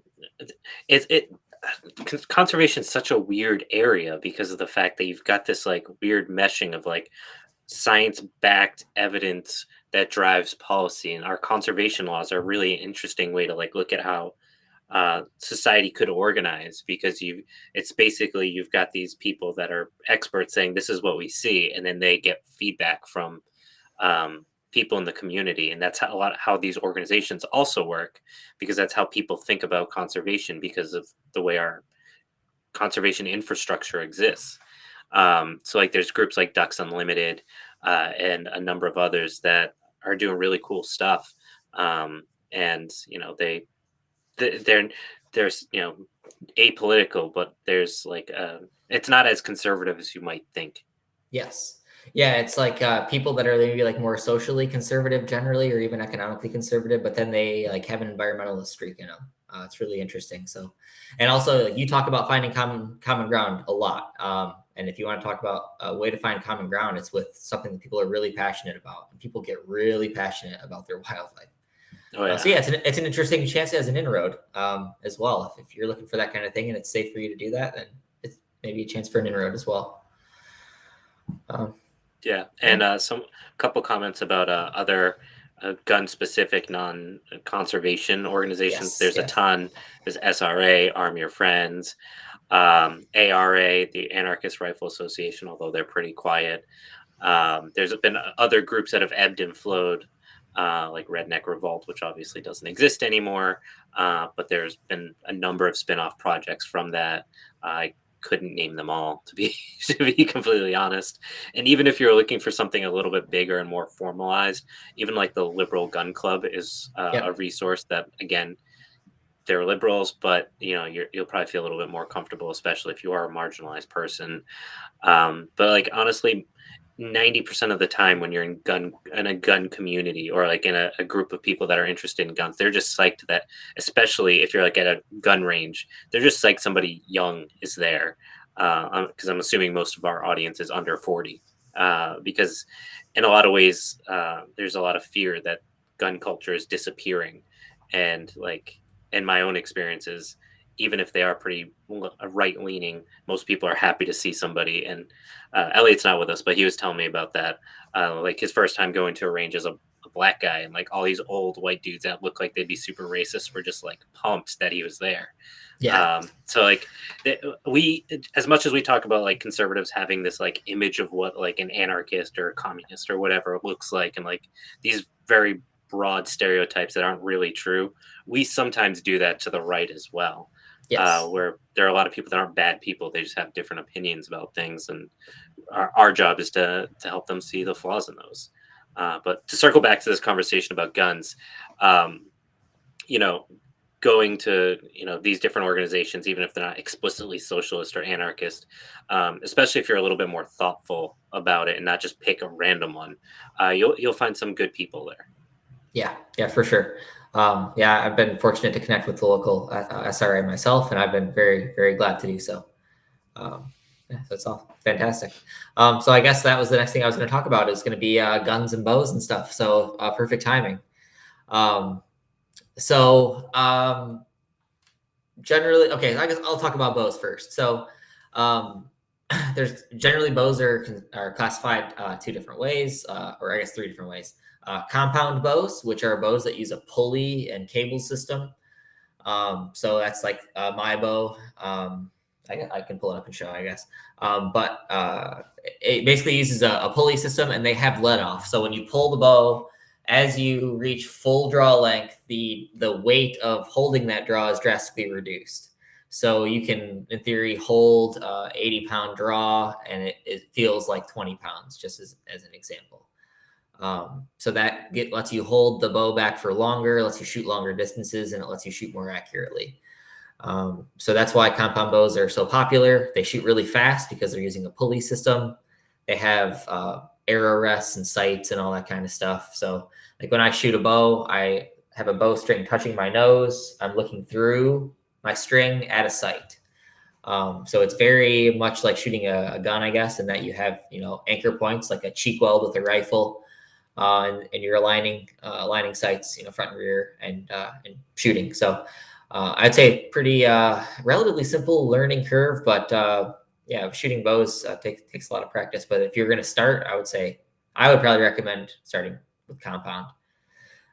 it conservation is such a weird area because of the fact that you've got this like weird meshing of like science-backed evidence that drives policy, and our conservation laws are a really interesting way to like look at how society could organize, because it's basically you've got these people that are experts saying this is what we see, and then they get feedback from people in the community, and that's how a lot of how these organizations also work, because that's how people think about conservation because of the way our conservation infrastructure exists. So like there's groups like Ducks Unlimited and a number of others that are doing really cool stuff, and they're there's apolitical, but there's like it's not as conservative as you might think. Yes. Yeah, it's like people that are maybe like more socially conservative generally, or even economically conservative, but then they like have an environmentalist streak in them. It's really interesting. So, and also like, you talk about finding common ground a lot. And if you want to talk about a way to find common ground, it's with something that people are really passionate about, and people get really passionate about their wildlife. Oh yeah. So yeah, it's an interesting chance as an inroad as well. If you're looking for that kind of thing and it's safe for you to do that, then it's maybe a chance for an inroad as well. Yeah, and some couple comments about other gun-specific non-conservation organizations. Yes, There's a yes. ton. There's SRA, Arm Your Friends, ARA, the Anarchist Rifle Association, although they're pretty quiet. There's been other groups that have ebbed and flowed, like Redneck Revolt, which obviously doesn't exist anymore. But there's been a number of spin-off projects from that. I couldn't name them all, to be to be completely honest. And even if you're looking for something a little bit bigger and more formalized, even like the Liberal Gun Club is a resource that, again, they're liberals, but you'll probably feel a little bit more comfortable, especially if you are a marginalized person. But like honestly, 90% of the time when you're in a gun community, or like in a group of people that are interested in guns, they're just psyched that, especially if you're like at a gun range, they're just psyched somebody young is there. Because I'm assuming most of our audience is under 40. Because in a lot of ways, there's a lot of fear that gun culture is disappearing. And like in my own experiences, even if they are pretty right leaning, most people are happy to see somebody. And Elliot's not with us, but he was telling me about that. Like his first time going to a range as a black guy, and like all these old white dudes that look like they'd be super racist were just like pumped that he was there. Yeah. So like we, as much as we talk about like conservatives having this like image of what like an anarchist or a communist or whatever looks like, and like these very broad stereotypes that aren't really true, we sometimes do that to the right as well. Yes. Where there are a lot of people that aren't bad people, they just have different opinions about things, and our job is to help them see the flaws in those. But to circle back to this conversation about guns, going to these different organizations, even if they're not explicitly socialist or anarchist, especially if you're a little bit more thoughtful about it and not just pick a random one, you'll find some good people there. Yeah, for sure. Yeah, I've been fortunate to connect with the local SRA myself, and I've been very, very glad to do so. Yeah, that's all fantastic. So I guess that was the next thing I was going to talk about, is going to be guns and bows and stuff. So perfect timing. Generally, okay, I guess I'll talk about bows first. So there's generally bows are classified two different ways, or I guess three different ways. compound bows, which are bows that use a pulley and cable system. So that's like my bow. I can pull it up and show, I guess. But it basically uses a pulley system, and they have let off. So when you pull the bow, as you reach full draw length, the weight of holding that draw is drastically reduced. So you can, in theory, hold 80-pound draw, and it feels like 20 pounds, just as an example. So that lets you hold the bow back for longer, lets you shoot longer distances, and it lets you shoot more accurately. So that's why compound bows are so popular. They shoot really fast because they're using a pulley system. They have arrow rests and sights and all that kind of stuff. So like when I shoot a bow, I have a bowstring touching my nose. I'm looking through my string at a sight. So it's very much like shooting a gun, I guess, in that you have, anchor points like a cheek weld with a rifle, and you're aligning sights, front and rear, and shooting. So I'd say pretty relatively simple learning curve, but yeah, shooting bows takes a lot of practice. But if you're going to start, I would probably recommend starting with compound.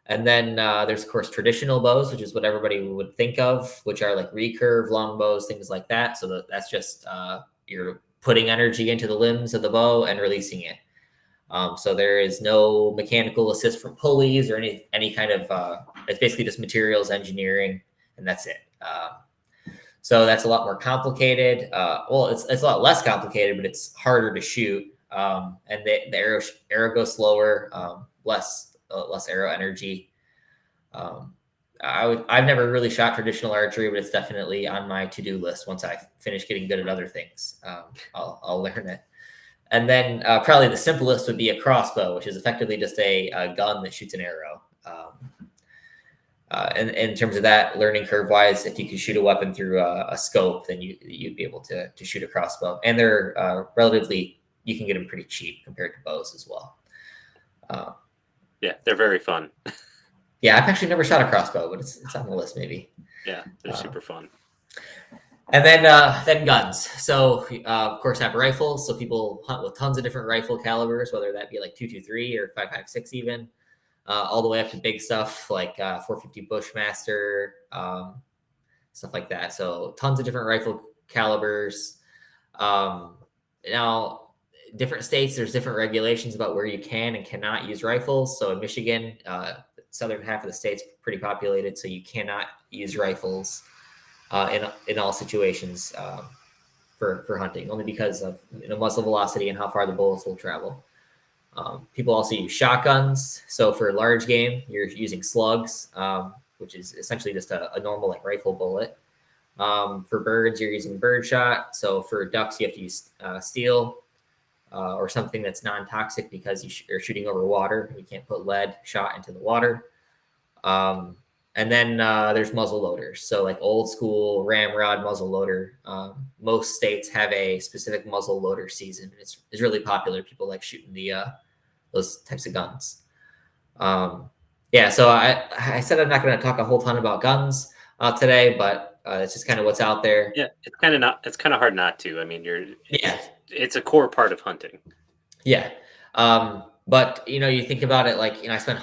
And then there's, of course, traditional bows, which is what everybody would think of, which are like recurve, long bows, things like that. So that's just you're putting energy into the limbs of the bow and releasing it. So there is no mechanical assist from pulleys or any kind of, it's basically just materials engineering, and that's it. So that's a lot more complicated. Well, it's a lot less complicated, but it's harder to shoot. And the arrow goes slower, less arrow energy. I've never really shot traditional archery, but it's definitely on my to-do list. Once I finish getting good at other things, I'll learn it. And then probably the simplest would be a crossbow, which is effectively just a gun that shoots an arrow. And in terms of that, learning curve wise, if you could shoot a weapon through a scope, then you'd be able to shoot a crossbow. And they're relatively, you can get them pretty cheap compared to bows as well. Yeah, they're very fun. Yeah, I've actually never shot a crossbow, but it's on the list maybe. Yeah, they're super fun. And then guns. So of course, I have rifles. So people hunt with tons of different rifle calibers, whether that be like 223 or 5.56 even, all the way up to big stuff like 450 Bushmaster, stuff like that. So tons of different rifle calibers. Now, different states, there's different regulations about where you can and cannot use rifles. So in Michigan, southern half of the state's pretty populated, so you cannot use rifles in all situations for hunting, only because of muzzle velocity and how far the bullets will travel. People also use shotguns. So for large game, you're using slugs, which is essentially just a normal like rifle bullet. For birds, you're using bird shot. So for ducks, you have to use steel or something that's non-toxic because you're shooting over water. You can't put lead shot into the water. And then there's muzzle loaders. So like old school ramrod muzzle loader. Most states have a specific muzzle loader season. It's really popular. People like shooting those types of guns. Yeah, so I said I'm not going to talk a whole ton about guns today, but it's just kind of what's out there. Yeah, it's kind of hard not to. I mean, yeah, it's a core part of hunting. Yeah. But you think about it, like, I spent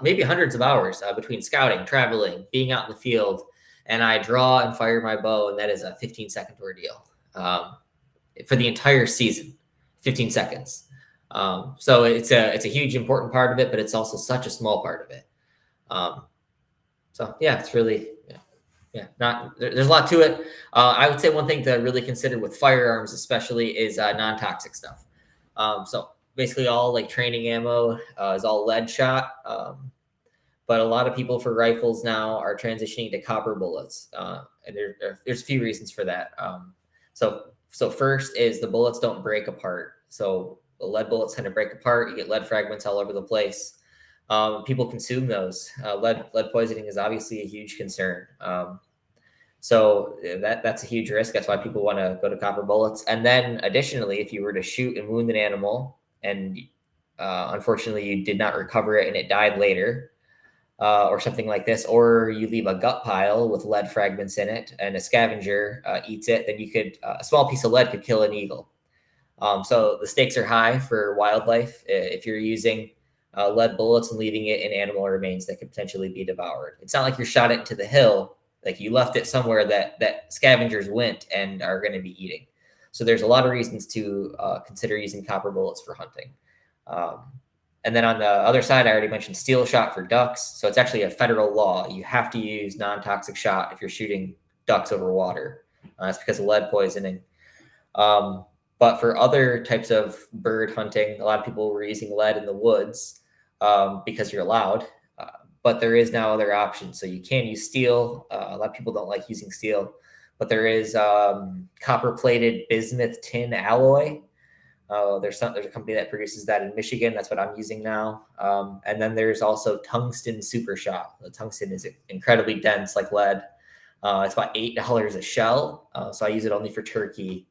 maybe hundreds of hours between scouting, traveling, being out in the field, and I draw and fire my bow, and that is a 15-second ordeal for the entire season, 15 seconds. So it's a huge important part of it, but it's also such a small part of it. So yeah, it's really there's a lot to it. I would say one thing to really consider with firearms, especially, is non-toxic stuff. So basically, all like training ammo is all lead shot. But a lot of people for rifles now are transitioning to copper bullets, and there's a few reasons for that. So first is the bullets don't break apart. So the lead bullets tend to break apart. You get lead fragments all over the place. People consume those. Lead poisoning is obviously a huge concern. So that's a huge risk. That's why people want to go to copper bullets. And then additionally, if you were to shoot and wound an animal and unfortunately you did not recover it and it died later, or something like this, or you leave a gut pile with lead fragments in it and a scavenger eats it, then you could a small piece of lead could kill an eagle. So the stakes are high for wildlife if you're using lead bullets and leaving it in animal remains that could potentially be devoured. It's not like you shot it into the hill, like you left it somewhere that scavengers went and are going to be eating. So there's a lot of reasons to consider using copper bullets for hunting. And then on the other side, I already mentioned steel shot for ducks. So it's actually a federal law. You have to use non-toxic shot if you're shooting ducks over water. That's because of lead poisoning. But for other types of bird hunting, a lot of people were using lead in the woods because you're allowed. But there is now other options. So you can use steel. A lot of people don't like using steel, but there is copper-plated bismuth tin alloy. There's a company that produces that in Michigan. That's what I'm using now. And then there's also tungsten super shot. The tungsten is incredibly dense, like lead. It's about $8 a shell. So I use it only for turkey.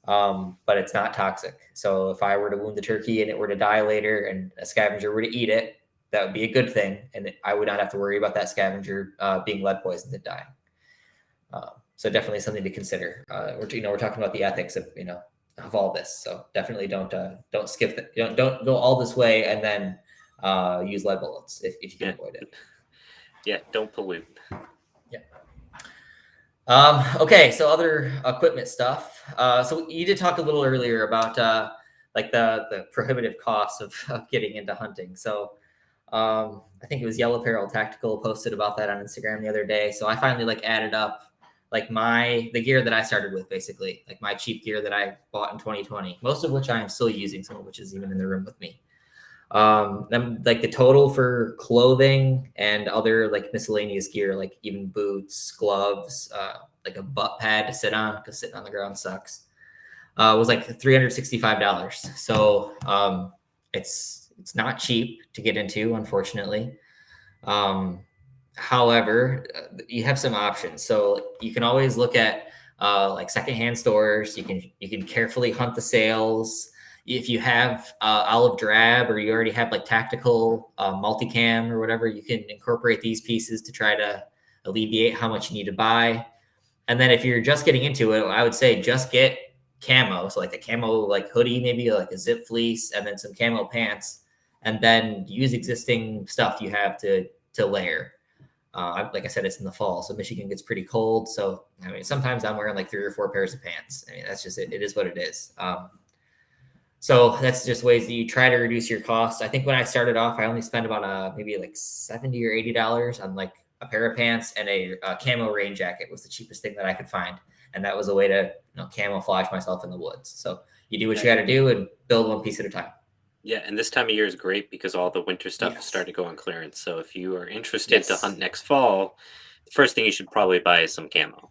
But it's not toxic. So if I were to wound the turkey and it were to die later and a scavenger were to eat it, that would be a good thing. And I would not have to worry about that scavenger being lead poisoned and dying. So definitely something to consider. We're talking about the ethics of all this. So definitely don't skip that. Don't go all this way and then use lead bullets if you can avoid it. Yeah, don't pollute. Okay, so other equipment stuff. So you did talk a little earlier about like the prohibitive costs of getting into hunting. So I think it was Yellow Peril Tactical posted about that on Instagram the other day. So I finally added up the gear that I started with, basically, like my cheap gear that I bought in 2020, most of which I am still using, some of which is even in the room with me. Then the total for clothing and other miscellaneous gear, like even boots, gloves, like a butt pad to sit on because sitting on the ground sucks, was like $365. So it's not cheap to get into, unfortunately. However, you have some options. So you can always look at secondhand stores. You can carefully hunt the sales. If you have olive drab or you already have tactical multicam or whatever, you can incorporate these pieces to try to alleviate how much you need to buy. And then if you're just getting into it, I would say just get camo. So a camo hoodie, maybe a zip fleece, and then some camo pants, and then use existing stuff you have to layer. Like I said, it's in the fall, so Michigan gets pretty cold. So sometimes I'm wearing 3 or 4 pairs of pants. That's just it. It is what it is. So that's just ways that you try to reduce your costs. I think when I started off, I only spent about maybe $70 or $80 on a pair of pants, and a camo rain jacket was the cheapest thing that I could find. And that was a way to camouflage myself in the woods. So you do what you got to do and build one piece at a time. Yeah, and this time of year is great because all the winter stuff is starting to go on clearance. So if you are interested to hunt next fall, the first thing you should probably buy is some camo.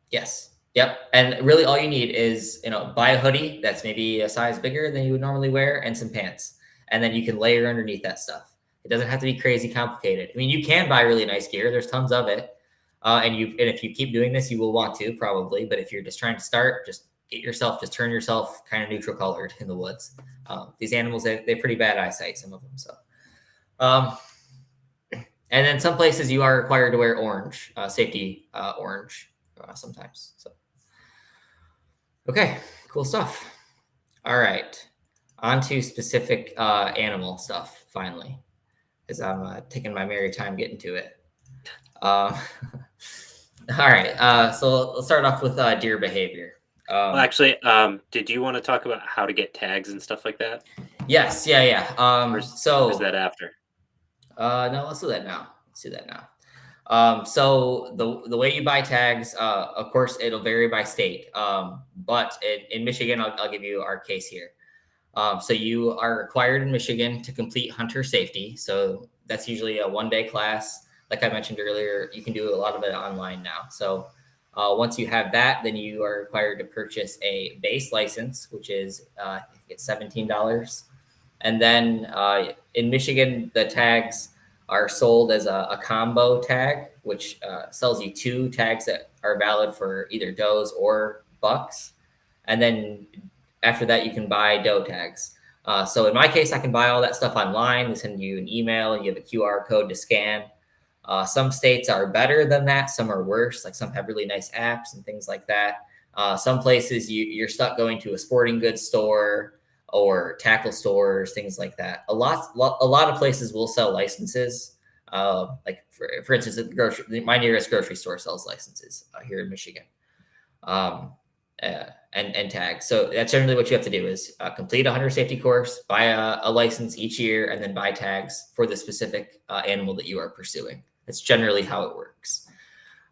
Yes. Yep. And really all you need is, buy a hoodie that's maybe a size bigger than you would normally wear and some pants. And then you can layer underneath that stuff. It doesn't have to be crazy complicated. You can buy really nice gear. There's tons of it. And if you keep doing this, you will want to probably. But if you're just trying to start, just turn yourself kind of neutral colored in the woods. These animals, they're pretty bad eyesight, some of them. So, and then some places you are required to wear orange, safety orange sometimes. So, okay, cool stuff. All right, on to specific animal stuff finally, as I'm taking my merry time getting to it. All right, so let's start off with deer behavior. Well, actually, did you want to talk about how to get tags and stuff like that? Yes, yeah. Or is that after? No, let's do that now. So the way you buy tags, of course, it'll vary by state. But in Michigan, I'll give you our case here. So you are required in Michigan to complete hunter safety. So that's usually a 1-day class. Like I mentioned earlier, you can do a lot of it online now. So once you have that, then you are required to purchase a base license, which is I think it's $17. And then in Michigan, the tags are sold as a combo tag, which sells you 2 tags that are valid for either does or bucks. And then after that, you can buy doe tags. So in my case, I can buy all that stuff online. They send you an email and you have a QR code to scan. Some states are better than that. Some are worse. Some have really nice apps and things like that. Some places you're stuck going to a sporting goods store or tackle stores, things like that. A lot of places will sell licenses. Like for instance, at the my nearest grocery store sells licenses here in Michigan, and tags. So that's generally what you have to do is complete a hunter safety course, buy a license each year, and then buy tags for the specific animal that you are pursuing. That's generally how it works.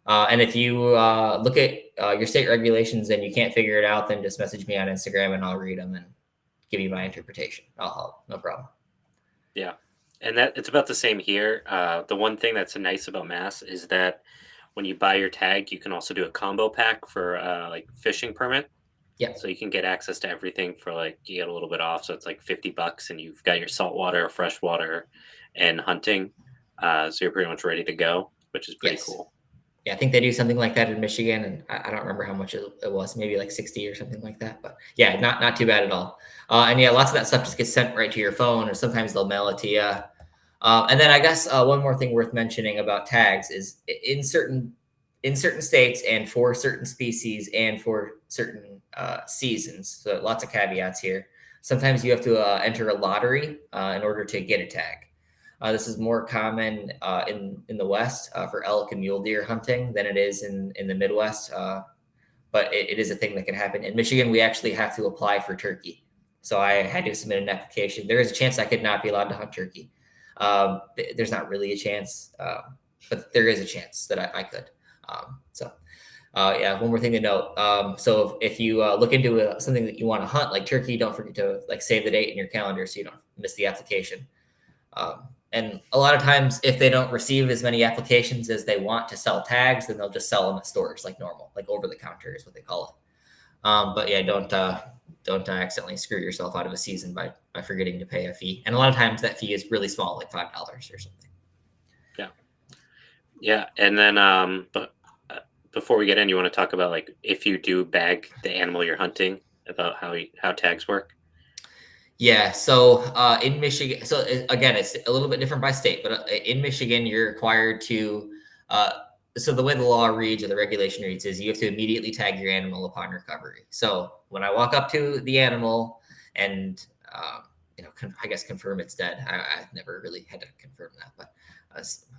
And if you look at your state regulations and you can't figure it out, then just message me on Instagram and I'll read them and give you my interpretation. I'll help. No problem. Yeah. And that it's about the same here. The one thing that's nice about Mass is that when you buy your tag, you can also do a combo pack for like fishing permit. Yeah. So you can get access to everything for like you get a little bit off. So it's like $50 and you've got your saltwater, freshwater, and hunting. So you're pretty much ready to go, which is pretty cool. Yeah, I think they do something like that in Michigan, and I don't remember how much it was, maybe like 60 or something like that. But yeah, not too bad at all. And yeah, lots of that stuff just gets sent right to your phone, or sometimes they'll mail it to you. And then I guess one more thing worth mentioning about tags is in certain states and for certain species and for certain seasons. So lots of caveats here. Sometimes you have to enter a lottery in order to get a tag. This is more common in the West for elk and mule deer hunting than it is in the Midwest. But it is a thing that can happen. In Michigan, we actually have to apply for turkey. So I had to submit an application. There is a chance I could not be allowed to hunt turkey. There's not really a chance, but there is a chance that I could. Yeah, one more thing to note. So if you look into something that you want to hunt, like turkey, don't forget to like save the date in your calendar so you don't miss the application. And a lot of times, if they don't receive as many applications as they want to sell tags, then they'll just sell them at stores like normal, like over the counter is what they call it. But yeah, don't accidentally screw yourself out of a season by forgetting to pay a fee. And a lot of times that fee is really small, like $5 or something. Yeah. And then, but before we get in, you want to talk about like if you do bag the animal you're hunting, about how tags work? Yeah. So in Michigan, so again, it's a little bit different by state, but in Michigan, you're required to. So the way the law reads or the regulation reads is you have to immediately tag your animal upon recovery. So when I walk up to the animal and I guess confirm it's dead. I've never really had to confirm that, but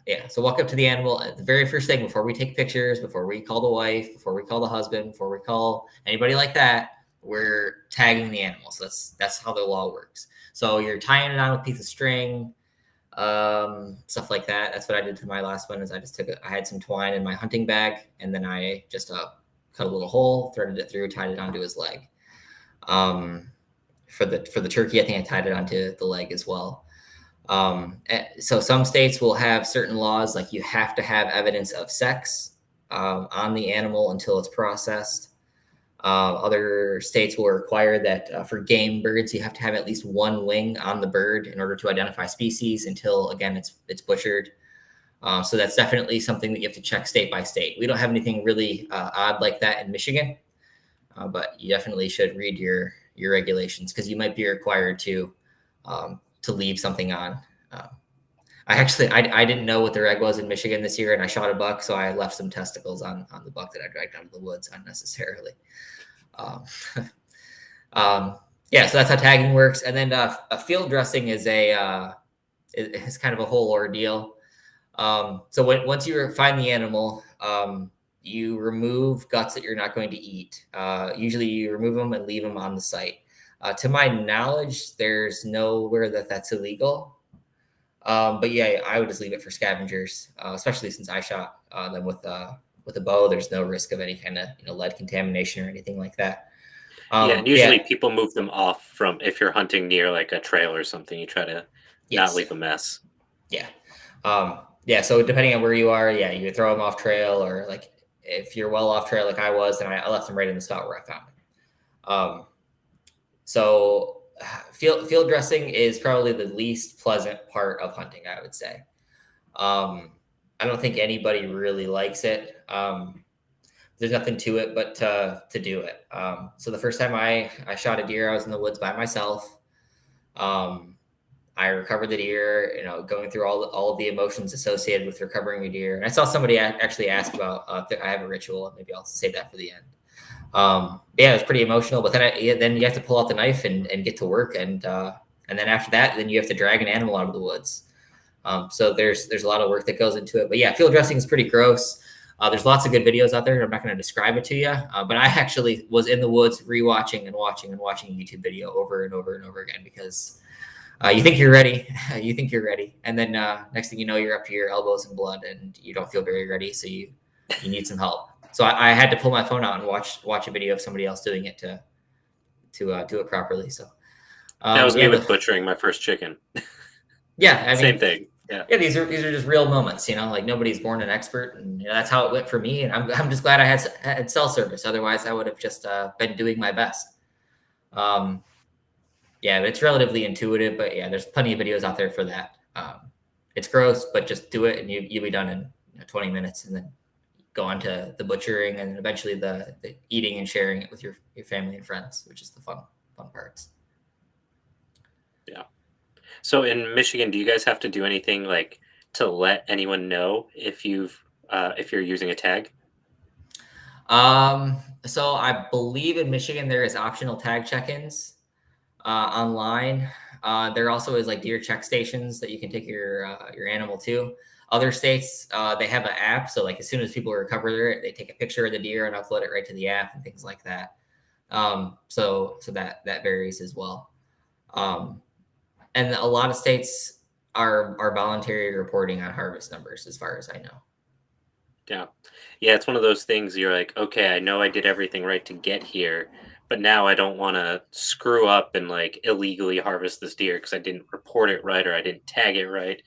yeah. So walk up to the animal. The very first thing before we take pictures, before we call the wife, before we call the husband, before we call anybody like that, we're tagging the animal. So that's how the law works. So you're tying it on with a piece of string, stuff like that. That's what I did to my last one. Is I just I had some twine in my hunting bag, and then I just cut a little hole, threaded it through, tied it onto his leg. For the turkey, I think I tied it onto the leg as well. So some states will have certain laws, like you have to have evidence of sex on the animal until it's processed. Other states will require that for game birds, you have to have at least one wing on the bird in order to identify species until, again, it's butchered. So that's definitely something that you have to check state by state. We don't have anything really odd like that in Michigan, but you definitely should read your regulations because you might be required to leave something on. I didn't know what the reg was in Michigan this year, and I shot a buck, so I left some testicles on the buck that I dragged out of the woods unnecessarily. Yeah, so that's how tagging works. And then a field dressing is is kind of a whole ordeal. So once you find the animal, you remove guts that you're not going to eat. Usually you remove them and leave them on the site. To my knowledge, there's nowhere that's illegal. But yeah, I would just leave it for scavengers, especially since I shot them with a bow. There's no risk of any kind of lead contamination or anything like that. And usually people move them off from if you're hunting near like a trail or something. You try to not leave a mess. Yeah. Yeah. So depending on where you are, yeah, you throw them off trail, or like if you're well off trail like I was, then I left them right in the spot where I found them. So field dressing is probably the least pleasant part of hunting, I would say. I don't think anybody really likes it. There's nothing to it but to do it. So the first time I shot a deer, I was in the woods by myself. I recovered the deer, going through all of the emotions associated with recovering a deer. And I saw somebody actually ask about if I have a ritual. Maybe I'll save that for the end. Yeah, it was pretty emotional. But then you have to pull out the knife and get to work, and then after that, then you have to drag an animal out of the woods. So there's a lot of work that goes into it. But yeah, field dressing is pretty gross. There's lots of good videos out there. I'm not going to describe it to you, but I actually was in the woods rewatching and watching and watching a YouTube video over and over and over again because you think you're ready, you think you're ready, and then next thing you know, you're up to your elbows in blood and you don't feel very ready, so you need some help. So I had to pull my phone out and watch a video of somebody else doing it to do it properly. So That was me yeah, with butchering my first chicken. yeah, I Same mean, thing. Yeah. yeah, these are just real moments, like nobody's born an expert, and that's how it went for me. And I'm just glad I had cell service. Otherwise, I would have just been doing my best. Yeah, it's relatively intuitive, but yeah, there's plenty of videos out there for that. It's gross, but just do it, and you'll be done in 20 minutes, and then go on to the butchering, and then eventually the eating and sharing it with your family and friends, which is the fun parts. Yeah. So in Michigan, do you guys have to do anything like to let anyone know if you're using a tag? So I believe in Michigan there is optional tag check-ins online. There also is like deer check stations that you can take your animal to. Other states they have an app, so like as soon as people recover there, they take a picture of the deer and upload it right to the app and things like that. So that varies as well. And a lot of states are voluntary reporting on harvest numbers, as far as I know. Yeah. Yeah, it's one of those things you're like, okay, I know I did everything right to get here, but now I don't want to screw up and like illegally harvest this deer because I didn't report it right or I didn't tag it right.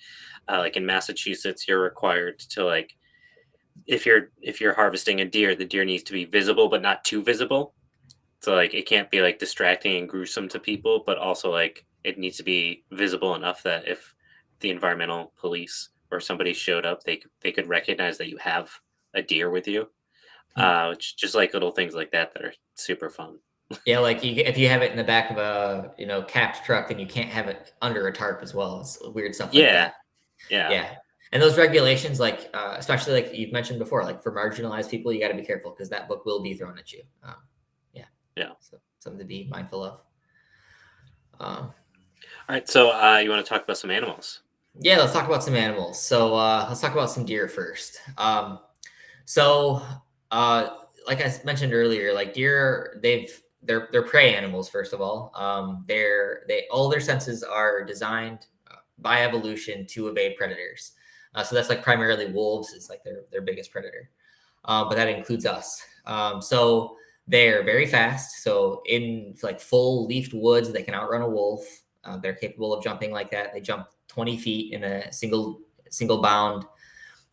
Like in Massachusetts, you're required to like if you're harvesting a deer, the deer needs to be visible but not too visible. So like it can't be like distracting and gruesome to people, but also like it needs to be visible enough that if the environmental police or somebody showed up, they could recognize that you have a deer with you. Hmm. Just like little things like that are super fun. Yeah, like if you have it in the back of a capped truck, then you can't have it under a tarp as well. It's weird stuff like Yeah, that. yeah, Yeah, and those regulations, like especially like you've mentioned before, like for marginalized people, you got to be careful because that book will be thrown at you. Yeah, yeah. so something to be mindful of. Um, All right, so you want to talk about some animals? yeah, let's talk about some animals. So let's talk about some deer first. So uh, like I mentioned earlier, like deer, they're prey animals. First of all, all their senses are designed by evolution to evade predators. So that's like primarily wolves is like their biggest predator, but that includes us. So they're very fast. So in like full leafed woods, they can outrun a wolf. They're capable of jumping like that. They jump 20 feet in a single bound.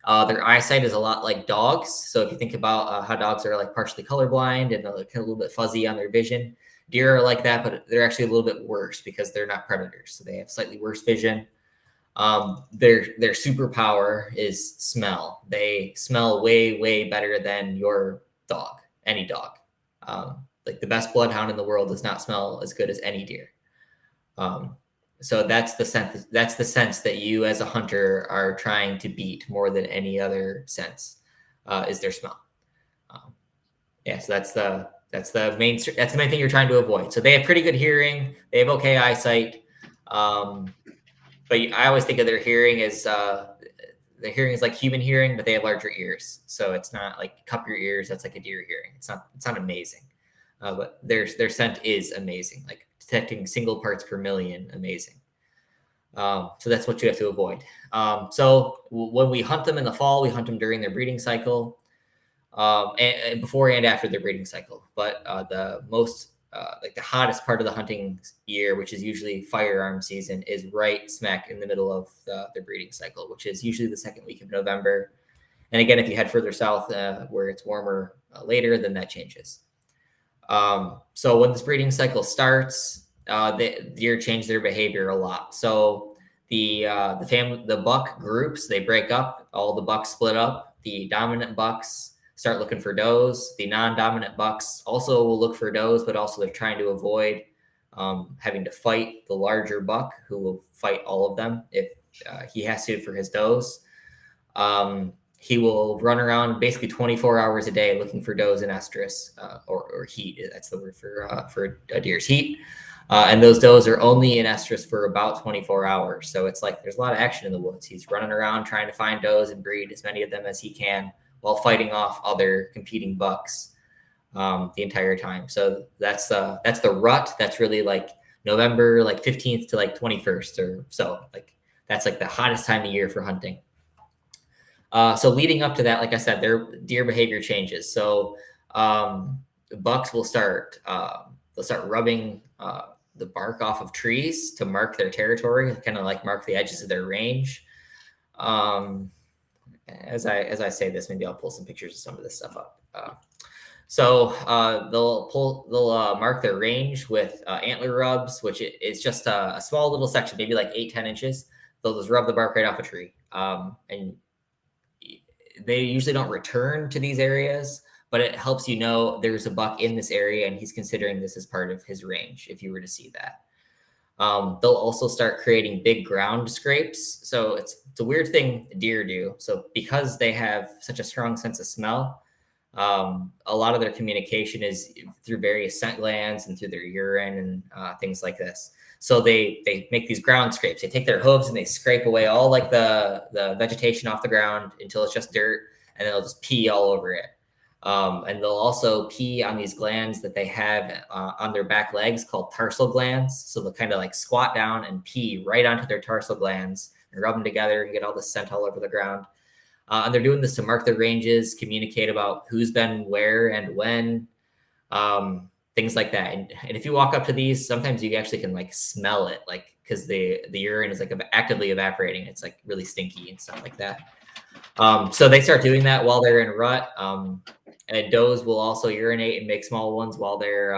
Their eyesight is a lot like dogs. So if you think about how dogs are like partially colorblind and like a little bit fuzzy on their vision, deer are like that, but they're actually a little bit worse because they're not predators. So they have slightly worse vision. Their superpower is smell. They smell way better than your dog, any dog. Like the best bloodhound in the world does not smell as good as any deer. Um, so that's the sense. That's the sense that you, as a hunter, are trying to beat more than any other sense. Is their smell? Um, yeah. So that's the main thing you're trying to avoid. So they have pretty good hearing. They have okay eyesight. But I always think of their hearing is like human hearing, but they have larger ears. So it's not like cup your ears. That's like a deer hearing. It's not amazing, but their scent is amazing. Like detecting single parts per million, amazing. So that's what you have to avoid. When we hunt them in the fall, we hunt them during their breeding cycle, and before and after their breeding cycle. But the most like the hottest part of the hunting year, which is usually firearm season, is right smack in the middle of the breeding cycle, which is usually the second week of November. And again, if you head further south where it's warmer later, then that changes. So when this breeding cycle starts, the deer change their behavior a lot. So the buck groups, they break up. All the bucks split up. The dominant bucks start looking for does. The non-dominant bucks also will look for does, but also they're trying to avoid having to fight the larger buck, who will fight all of them if he has to for his does. he will run around basically 24 hours a day looking for does in estrus, or heat. That's the word for a deer's heat. And those does are only in estrus for about 24 hours. So it's like there's a lot of action in the woods. He's running around trying to find does and breed as many of them as he can while fighting off other competing bucks the entire time. So that's the rut. That's really like November, like 15th to like 21st or so. Like that's like the hottest time of year for hunting. So leading up to that, like I said, their deer behavior changes. So bucks will they'll start rubbing the bark off of trees to mark their territory, kind of like mark the edges of their range. As I say this, maybe I'll pull some pictures of some of this stuff up. They'll mark their range with antler rubs, which is just a small little section, maybe like 8-10 inches. They'll just rub the bark right off a tree, and they usually don't return to these areas, but it helps you know there's a buck in this area and he's considering this as part of his range if you were to see that. They'll also start creating big ground scrapes. So it's a weird thing deer do. So because they have such a strong sense of smell, a lot of their communication is through various scent glands and through their urine and things like this. So they make these ground scrapes. They take their hooves and they scrape away all like the vegetation off the ground until it's just dirt, and then they'll just pee all over it. And they'll also pee on these glands that they have on their back legs called tarsal glands. So they'll kind of like squat down and pee right onto their tarsal glands and rub them together and get all the scent all over the ground. And they're doing this to mark their ranges, communicate about who's been where and when, things like that. And if you walk up to these, sometimes you actually can like smell it, like because the urine is like actively evaporating. It's like really stinky and stuff like that. So they start doing that while they're in rut. And does will also urinate and make small ones while they're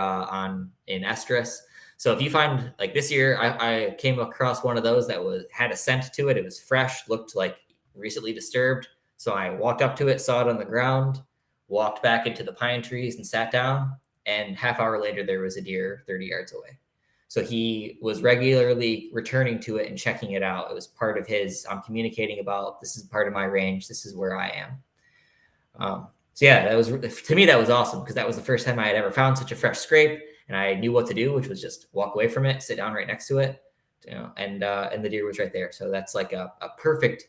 in estrus. So if you find, like this year, I came across one of those that had a scent to it. It was fresh, looked like recently disturbed. So I walked up to it, saw it on the ground, walked back into the pine trees and sat down. And half hour later, there was a deer 30 yards away. So he was regularly returning to it and checking it out. It was part of his, I'm communicating about, this is part of my range. This is where I am. So yeah, that was, to me, that was awesome because that was the first time I had ever found such a fresh scrape, and I knew what to do, which was just walk away from it, sit down right next to it, and the deer was right there. So that's like a perfect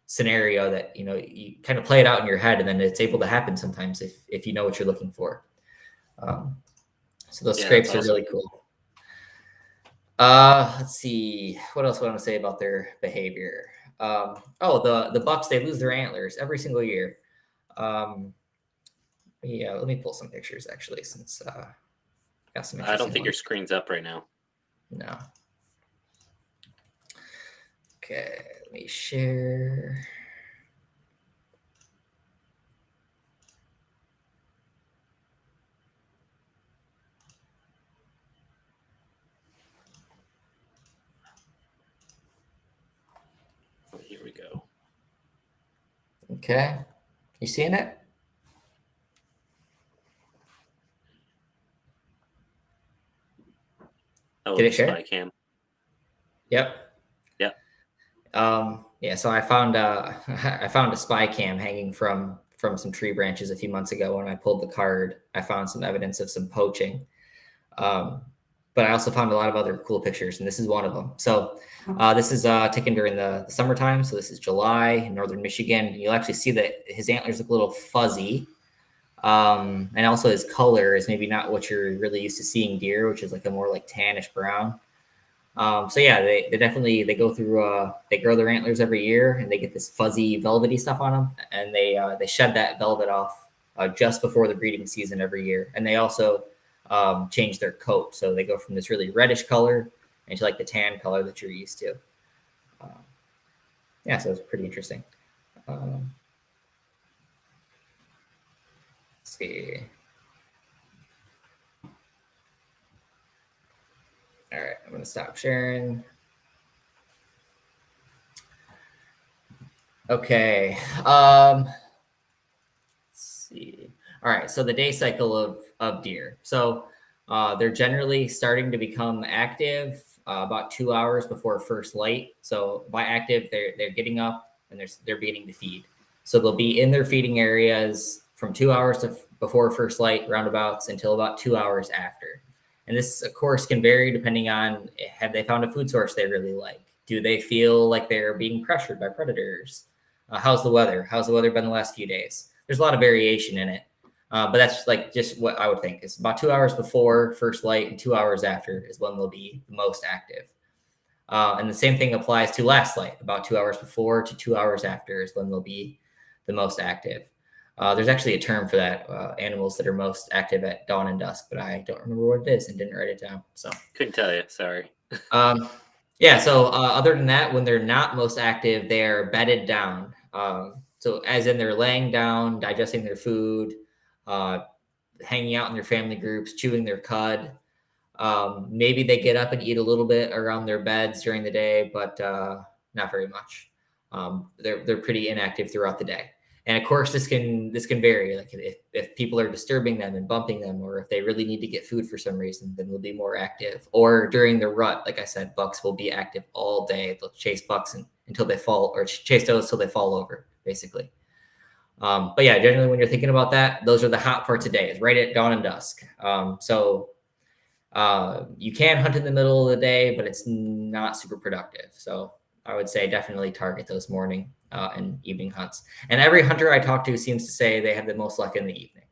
scenario that, you kind of play it out in your head, and then it's able to happen sometimes if you know what you're looking for. So those scrapes are really cool. Let's see, what else do I want to say about their behavior? The bucks, they lose their antlers every single year. Yeah, let me pull some pictures actually, since got some. I don't think your screen's up right now. No. Okay, let me share. Oh, here we go. Okay, you seeing it? Oh, did it share? Spy cam. Yep. Yeah. So I found a spy cam hanging from some tree branches a few months ago. When I pulled the card, I found some evidence of some poaching. But I also found a lot of other cool pictures, and this is one of them. So this is taken during the summertime. So this is July in northern Michigan. You'll actually see that his antlers look a little fuzzy. And also his color is maybe not what you're really used to seeing deer, which is like a more like tannish brown. So yeah, they definitely, they go through, they grow their antlers every year, and they get this fuzzy velvety stuff on them, and they shed that velvet off just before the breeding season every year. And they also change their coat. So they go from this really reddish color into like the tan color that you're used to. Yeah, so it's pretty interesting. Let's see. All right, I'm going to stop sharing. Okay. Let's see. All right, so the day cycle of deer. So they're generally starting to become active about 2 hours before first light. So by active, they're getting up and they're beginning to feed. So they'll be in their feeding areas from 2 hours before first light roundabouts until about 2 hours after. And this, of course, can vary depending on, have they found a food source they really like? Do they feel like they're being pressured by predators? How's the weather? How's the weather been the last few days? There's a lot of variation in it. But that's like just what I would think is about 2 hours before first light and 2 hours after is when they'll be the most active. And the same thing applies to last light. About 2 hours before to 2 hours after is when they'll be the most active. There's actually a term for that, animals that are most active at dawn and dusk, but I don't remember what it is and didn't write it down. So couldn't tell you. Sorry. Yeah. So other than that, when they're not most active, they're bedded down. So as in they're laying down, digesting their food, hanging out in their family groups, chewing their cud. Maybe they get up and eat a little bit around their beds during the day, but not very much. They're pretty inactive throughout the day. And of course, this can vary. Like if people are disturbing them and bumping them, or if they really need to get food for some reason, then they'll be more active. Or during the rut, like I said, bucks will be active all day. They'll chase bucks until they fall, or chase does till they fall over, basically. But yeah, generally when you're thinking about that, those are the hot parts of day, is right at dawn and dusk. So you can hunt in the middle of the day, but it's not super productive. So I would say definitely target those morning and evening hunts. And every hunter I talk to seems to say they have the most luck in the evening.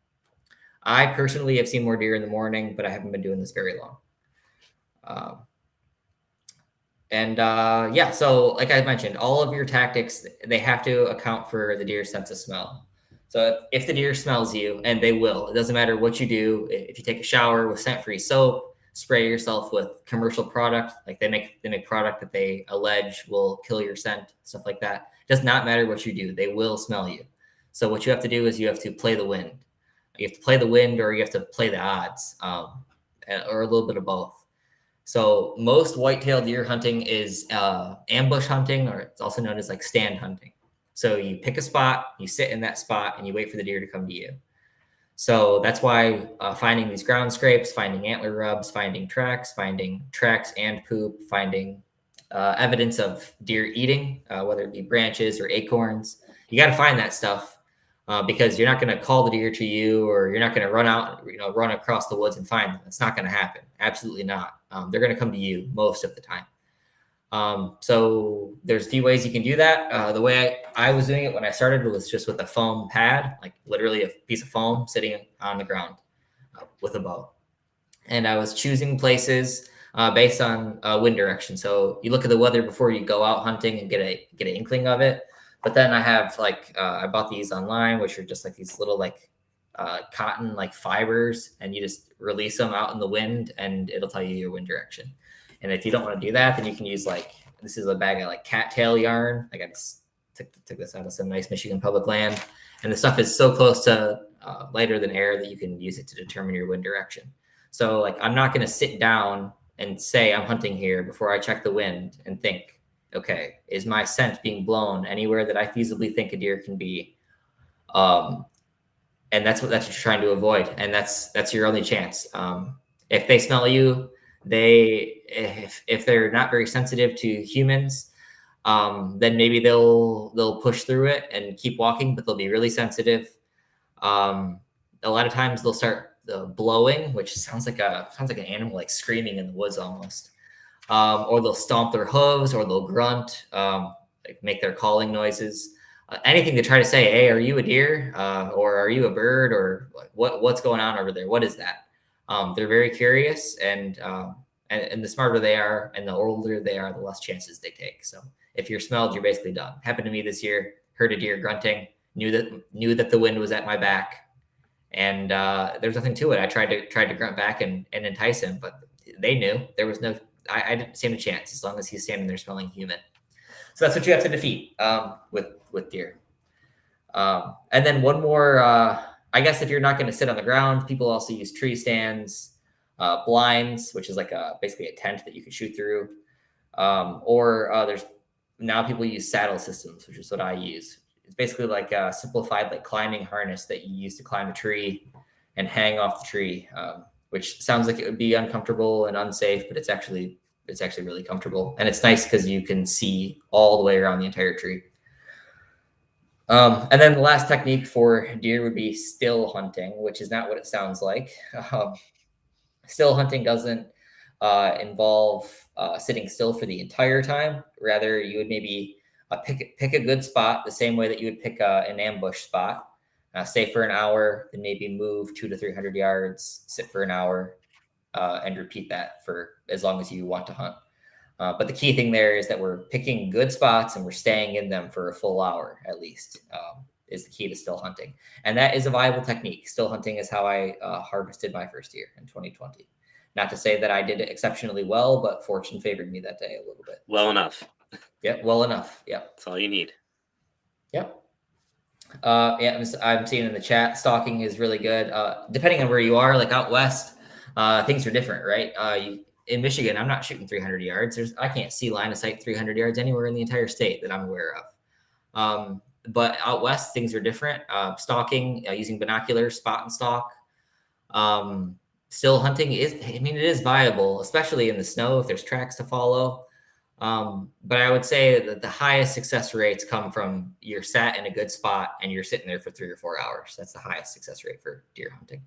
I personally have seen more deer in the morning, but I haven't been doing this very long. Yeah, so like I mentioned, all of your tactics, they have to account for the deer's sense of smell. So if the deer smells you, and they will, it doesn't matter what you do. If you take a shower with scent-free soap, spray yourself with commercial product, like they make product that they allege will kill your scent, stuff like that. It does not matter what you do. They will smell you. So what you have to do is you have to play the wind. You have to play the wind, or you have to play the odds, or a little bit of both. So most whitetail deer hunting is ambush hunting, or it's also known as like stand hunting. So you pick a spot, you sit in that spot, and you wait for the deer to come to you. So that's why finding these ground scrapes, finding antler rubs, finding tracks and poop, finding evidence of deer eating, whether it be branches or acorns, you got to find that stuff because you're not going to call the deer to you, or you're not going to run out, run across the woods and find them. That's not going to happen. Absolutely not. They're going to come to you most of the time. So there's a few ways you can do that. The way I was doing it when I started was just with a foam pad, like literally a piece of foam sitting on the ground with a bow. And I was choosing places based on wind direction. So you look at the weather before you go out hunting and get an inkling of it. But then I have I bought these online, which are just like these little cotton fibers, and you just release them out in the wind and it'll tell you your wind direction. And if you don't want to do that, then you can use this is a bag of cattail yarn. I just took this out of some nice Michigan public land, and the stuff is so close to lighter than air that you can use it to determine your wind direction. So I'm not going to sit down and say I'm hunting here before I check the wind and think, okay, is my scent being blown anywhere that I feasibly think a deer can be? And that's what you're trying to avoid, and that's your only chance. If they smell you, if they're not very sensitive to humans, then maybe they'll push through it and keep walking, but they'll be really sensitive. A lot of times they'll start blowing, which sounds like an animal screaming in the woods almost. Or they'll stomp their hooves, or they'll grunt, make their calling noises. Anything to try to say, hey, are you a deer? Or are you a bird? Or what's going on over there? What is that? They're very curious, and the smarter they are and the older they are, the less chances they take. So if you're smelled, you're basically done. Happened to me this year. Heard a deer grunting, knew that the wind was at my back, and there's nothing to it. I tried to grunt back and entice him, but they knew there was no. I didn't stand a chance as long as he's standing there smelling human. So that's what you have to defeat with deer. And then one more. I guess if you're not going to sit on the ground, people also use tree stands, blinds, which is basically a tent that you can shoot through. Or there's now people use saddle systems, which is what I use. It's basically like a simplified climbing harness that you use to climb a tree and hang off the tree, which sounds like it would be uncomfortable and unsafe, but it's actually really comfortable. And it's nice because you can see all the way around the entire tree. And then the last technique for deer would be still hunting, which is not what it sounds like. Still hunting doesn't involve sitting still for the entire time. Rather, you would maybe pick a good spot the same way that you would pick an ambush spot. Stay for an hour, then maybe move 200 to 300 yards, sit for an hour, and repeat that for as long as you want to hunt. But the key thing there is that we're picking good spots and we're staying in them for a full hour at least, is the key to still hunting. And that is a viable technique. Still hunting is how I harvested my first deer in 2020. Not to say that I did it exceptionally well, but fortune favored me that day a little bit. Well enough. Yep, well enough. Yep. That's all you need. Yep. Yeah, I'm seeing in the chat, stalking is really good. Depending on where you are, like out west, things are different, right? In Michigan, I'm not shooting 300 yards. I can't see line of sight 300 yards anywhere in the entire state that I'm aware of. But out west, things are different. Stalking, using binoculars, spot and stalk. Still hunting it is viable, especially in the snow if there's tracks to follow. But I would say that the highest success rates come from you're sat in a good spot and you're sitting there for 3 or 4 hours. That's the highest success rate for deer hunting.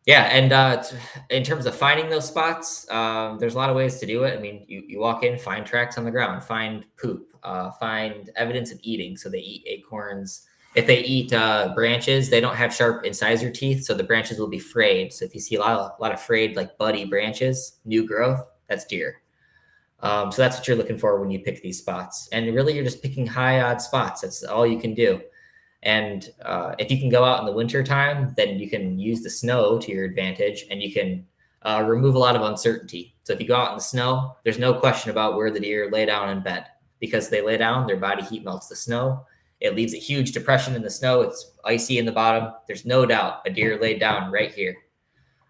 Yeah, and in terms of finding those spots, there's a lot of ways to do it. I mean, you walk in, find tracks on the ground, find poop, find evidence of eating. So they eat acorns. If they eat branches, they don't have sharp incisor teeth, so the branches will be frayed. So if you see a lot of frayed, like buddy branches, new growth, that's deer. So that's what you're looking for when you pick these spots. And really, you're just picking high odd spots. That's all you can do. And if you can go out in the winter time, then you can use the snow to your advantage, and you can remove a lot of uncertainty. So if you go out in the snow, there's no question about where the deer lay down in bed, because they lay down, their body heat melts the snow. It leaves a huge depression in the snow. It's icy in the bottom. There's no doubt a deer laid down right here.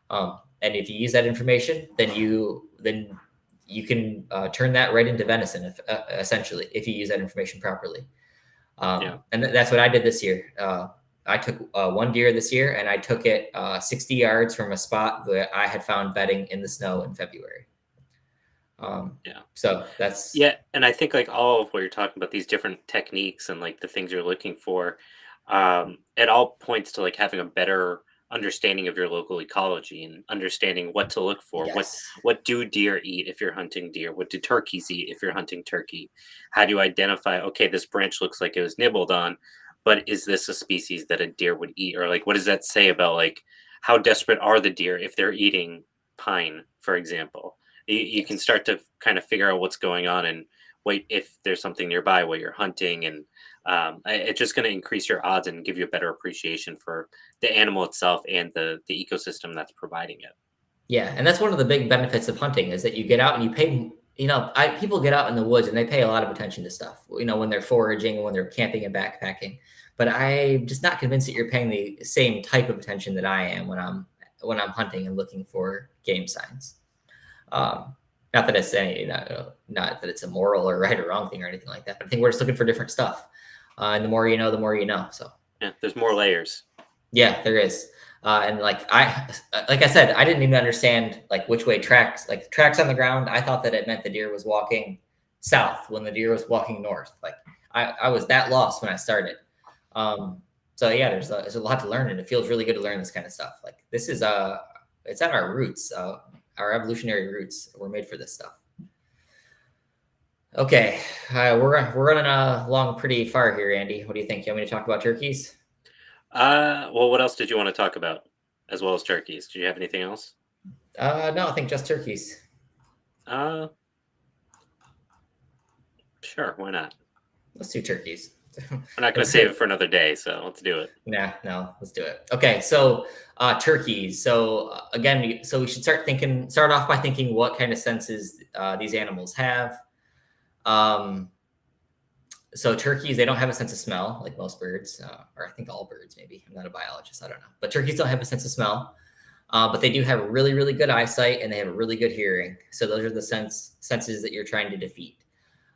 And if you use that information, then you can turn that right into venison, essentially, if you use that information properly. And that's what I did this year. I took one deer this year, and I took it 60 yards from a spot that I had found bedding in the snow in February. So that's and I think like all of what you're talking about, these different techniques and like the things you're looking for, it all points to like having a better understanding of your local ecology and understanding what to look for. Yes. What do deer eat if you're hunting deer? What do turkeys eat if you're hunting turkey? How do you identify, okay, this branch looks like it was nibbled on, but is this a species that a deer would eat? Or like what does that say about like how desperate are the deer if they're eating pine, for example? You can start to kind of figure out what's going on and wait if there's something nearby while you're hunting, and it's just going to increase your odds and give you a better appreciation for the animal itself and the ecosystem that's providing it. Yeah, and that's one of the big benefits of hunting is that you get out and you pay. People get out in the woods and they pay a lot of attention to stuff. When they're foraging and when they're camping and backpacking. But I'm just not convinced that you're paying the same type of attention that I am when I'm hunting and looking for game signs. Not that it's not that it's a moral or right or wrong thing or anything like that, but I think we're just looking for different stuff. And the more you know, the more you know. So yeah, there's more layers. Yeah, there is. And like I said, I didn't even understand like which way tracks on the ground. I thought that it meant the deer was walking south when the deer was walking north. Like I was that lost when I started. So yeah, there's a lot to learn, and it feels really good to learn this kind of stuff. Like this is it's at our roots. Our evolutionary roots were made for this stuff. Okay, we're running along pretty far here, Andy. What do you think? You want me to talk about turkeys? Well, what else did you want to talk about as well as turkeys? Do you have anything else? No, I think just turkeys. Sure, why not? Let's do turkeys. We're not going to save it for another day, so let's do it. No, let's do it. Okay, so turkeys. So again, we should start off by thinking what kind of senses these animals have. So turkeys, they don't have a sense of smell like most birds, or I think all birds maybe. I'm not a biologist, I don't know. But turkeys don't have a sense of smell, but they do have really, really good eyesight, and they have a really good hearing. So those are the senses that you're trying to defeat.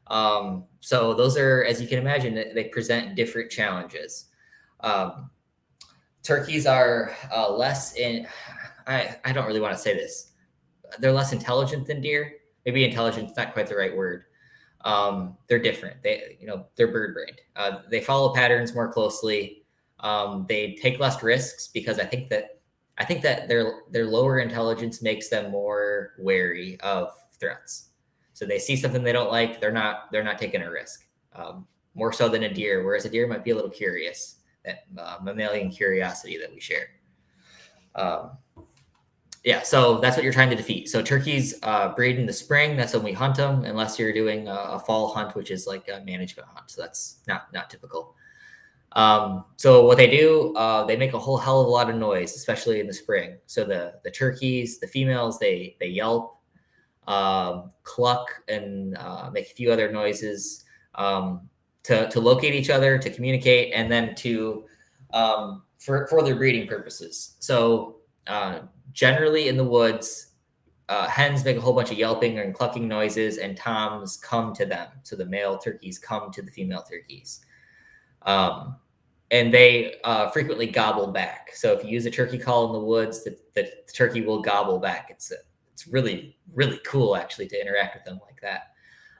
So those are, as you can imagine, they present different challenges. Turkeys are less in, I don't really want to say this. They're less intelligent than deer. Maybe intelligent is not quite the right word. they're different. They're bird brained. They follow patterns more closely. They take less risks because I think that their lower intelligence makes them more wary of threats. So they see something they don't like, they're not taking a risk. More so than a deer, whereas a deer might be a little curious. That mammalian curiosity that we share. Yeah, so that's what you're trying to defeat. So turkeys breed in the spring. That's when we hunt them, unless you're doing a fall hunt, which is like a management hunt. So that's not typical. So what they do, they make a whole hell of a lot of noise, especially in the spring. So the turkeys, the females, they yelp, cluck, and make a few other noises to locate each other, to communicate, and then to for their breeding purposes. So generally in the woods, hens make a whole bunch of yelping and clucking noises, and toms come to them. So the male turkeys come to the female turkeys. And they frequently gobble back. So if you use a turkey call in the woods, the turkey will gobble back. It's really, really cool, actually, to interact with them like that.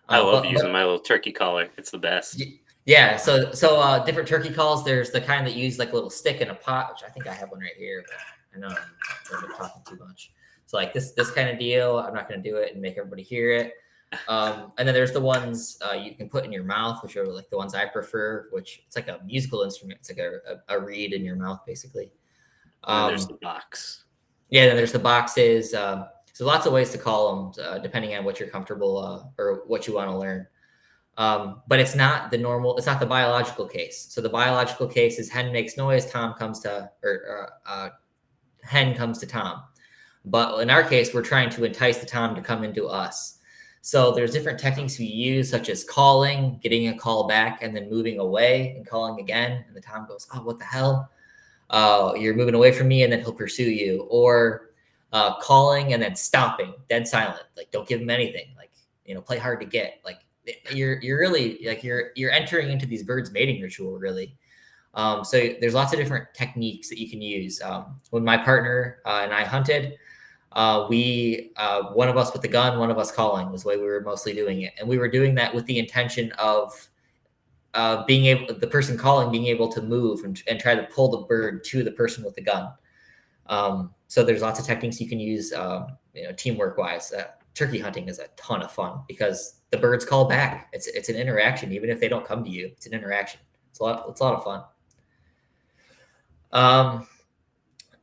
I love using my little turkey collar. It's the best. Yeah. So different turkey calls. There's the kind that use like a little stick in a pot, which I think I have one right here. But I know I'm talking too much. So like this kind of deal, I'm not going to do it and make everybody hear it. And then there's the ones you can put in your mouth, which are like the ones I prefer, which it's like a musical instrument. It's like a reed in your mouth, basically. And there's the box. Yeah, then there's the boxes. So lots of ways to call them, depending on what you're comfortable or what you want to learn. But it's not the biological case. So the biological case is hen makes noise, hen comes to tom. But in our case, we're trying to entice the tom to come into us. So there's different techniques we use, such as calling, getting a call back, and then moving away and calling again. And the tom goes, "Oh, what the hell? You're moving away from me," and then he'll pursue you. Or calling and then stopping, dead silent. Like, don't give him anything. Like, play hard to get. Like, you're really like you're entering into these birds' mating ritual, really. So there's lots of different techniques that you can use. When my partner and I hunted, one of us with the gun, one of us calling was the way we were mostly doing it. And we were doing that with the intention of the person calling being able to move and try to pull the bird to the person with the gun. So there's lots of techniques you can use, teamwork wise. Turkey hunting is a ton of fun because the birds call back. It's an interaction. Even if they don't come to you, it's an interaction. It's a lot of fun.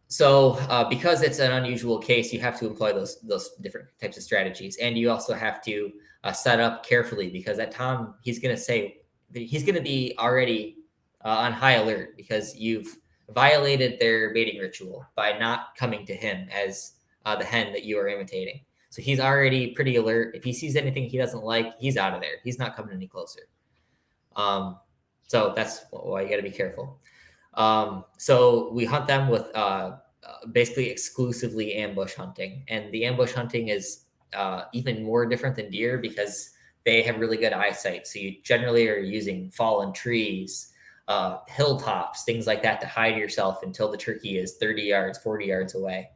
So because it's an unusual case, you have to employ those different types of strategies. And you also have to set up carefully, because that tom, he's going to be already on high alert because you've violated their mating ritual by not coming to him as the hen that you are imitating. So he's already pretty alert. If he sees anything he doesn't like, he's out of there. He's not coming any closer. So that's why you got to be careful. So we hunt them with basically exclusively ambush hunting. And the ambush hunting is even more different than deer because they have really good eyesight. So you generally are using fallen trees, hilltops, things like that to hide yourself until the turkey is 30 yards, 40 yards away.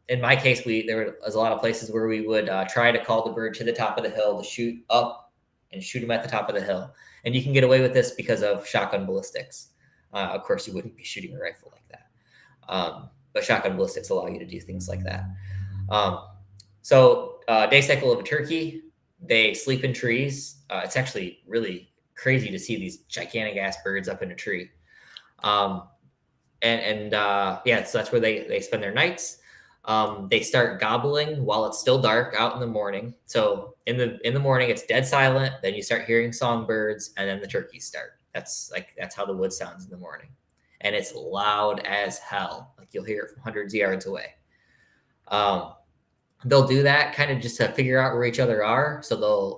In my case, there was a lot of places where we would try to call the bird to the top of the hill to shoot up and shoot him at the top of the hill. And you can get away with this because of shotgun ballistics. Of course, you wouldn't be shooting a rifle like that. But shotgun ballistics allow you to do things like that. So day cycle of a turkey, they sleep in trees. It's actually really crazy to see these gigantic ass birds up in a tree. So that's where they spend their nights. They start gobbling while it's still dark out in the morning. So in the morning, it's dead silent. Then you start hearing songbirds, and then the turkeys start. That's how the wood sounds in the morning, and it's loud as hell. Like you'll hear it from hundreds of yards away. They'll do that kind of just to figure out where each other are. So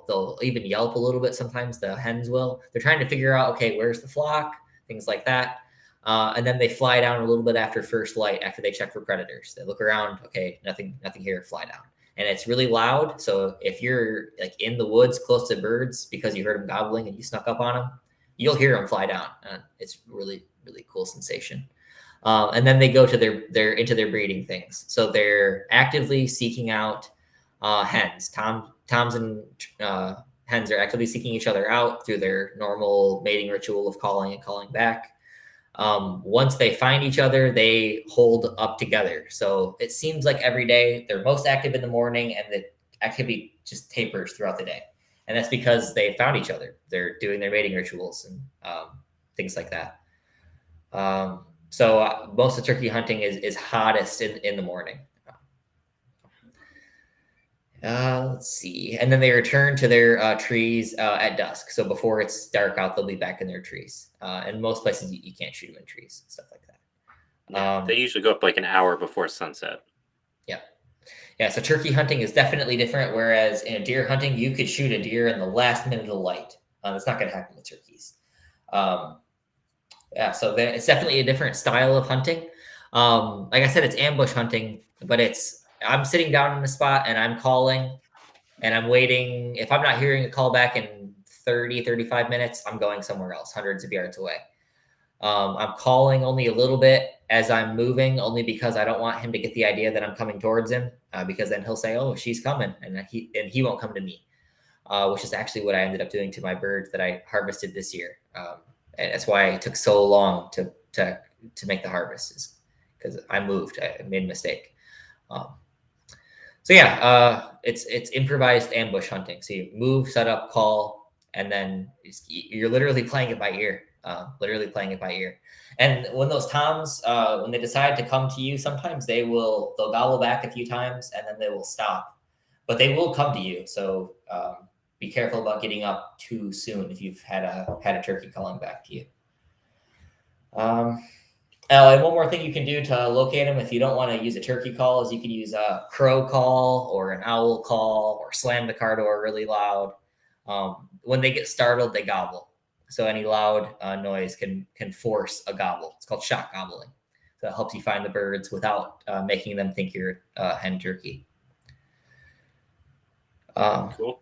they'll even yelp a little bit. Sometimes the hens will. They're trying to figure out, okay, where's the flock? Things like that. And then they fly down a little bit after first light, after they check for predators. They look around, okay, nothing here, fly down. And it's really loud. So if you're like in the woods close to birds because you heard them gobbling and you snuck up on them, you'll hear them fly down. It's really, really cool sensation. And then they go to into their breeding things. So they're actively seeking out hens. Toms and hens are actively seeking each other out through their normal mating ritual of calling and calling back. Once they find each other, they hold up together. So it seems like every day they're most active in the morning, and the activity just tapers throughout the day. And that's because they found each other. They're doing their mating rituals and things like that. So most of turkey hunting is hottest in the morning. Let's see. And then they return to their trees at dusk. So before it's dark out, they'll be back in their trees. And most places you can't shoot them in trees, stuff like that. Yeah, they usually go up like an hour before sunset. Yeah. Yeah. So turkey hunting is definitely different. Whereas in deer hunting, you could shoot a deer in the last minute of light. That's not going to happen with turkeys. Yeah. So it's definitely a different style of hunting. Like I said, it's ambush hunting, but I'm sitting down in a spot and I'm calling and I'm waiting. If I'm not hearing a call back in 30, 35 minutes, I'm going somewhere else, hundreds of yards away. I'm calling only a little bit as I'm moving, only because I don't want him to get the idea that I'm coming towards him, because then he'll say, "Oh, she's coming," and he won't come to me, which is actually what I ended up doing to my birds that I harvested this year. And that's why it took so long to make the harvest, is because I moved. I made a mistake. So yeah, it's improvised ambush hunting. So you move, set up, call, and then you're literally playing it by ear. Literally playing it by ear. And when those toms, when they decide to come to you, sometimes they'll gobble back a few times and then they will stop, but they will come to you. So be careful about getting up too soon if you've had a turkey calling back to you. And one more thing you can do to locate them if you don't want to use a turkey call is you can use a crow call or an owl call or slam the car door really loud. When they get startled, they gobble. So any loud noise can force a gobble. It's called shock gobbling. So it helps you find the birds without making them think you're a hen turkey. Cool.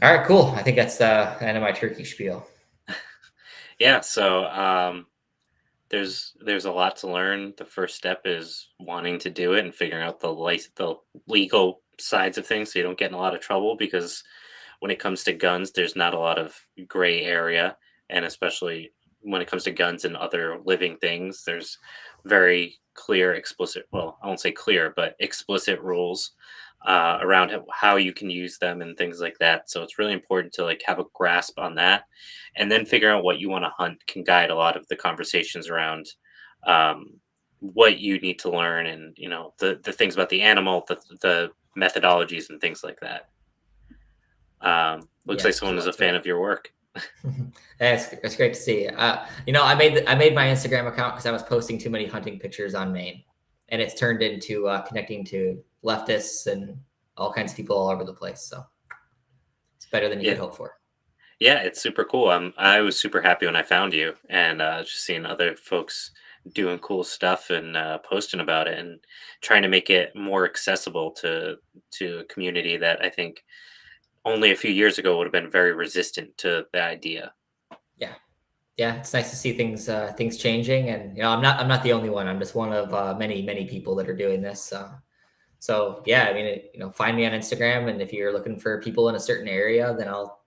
All right, cool. I think that's the end of my turkey spiel. Yeah, so there's a lot to learn. The first step is wanting to do it and figuring out the legal sides of things so you don't get in a lot of trouble, because when it comes to guns, there's not a lot of gray area, and especially when it comes to guns and other living things, there's very clear, explicit, well, I won't say clear, but explicit rules around how you can use them and things like that. So it's really important to like have a grasp on that, and then figure out what you want to hunt can guide a lot of the conversations around what you need to learn, and the things about the animal, the methodologies and things like that. Looks like someone is a fan of your work. That's great to see. I made my Instagram account because I was posting too many hunting pictures on Maine, and it's turned into connecting to leftists and all kinds of people all over the place. So it's better than you could hope for. Yeah, it's super cool. I was super happy when I found you, and just seeing other folks doing cool stuff and posting about it and trying to make it more accessible to a community that I think only a few years ago would have been very resistant to the idea. Yeah, it's nice to see things changing, and I'm not the only one. I'm just one of many people that are doing this. So yeah, I mean, find me on Instagram, and if you're looking for people in a certain area, then I'll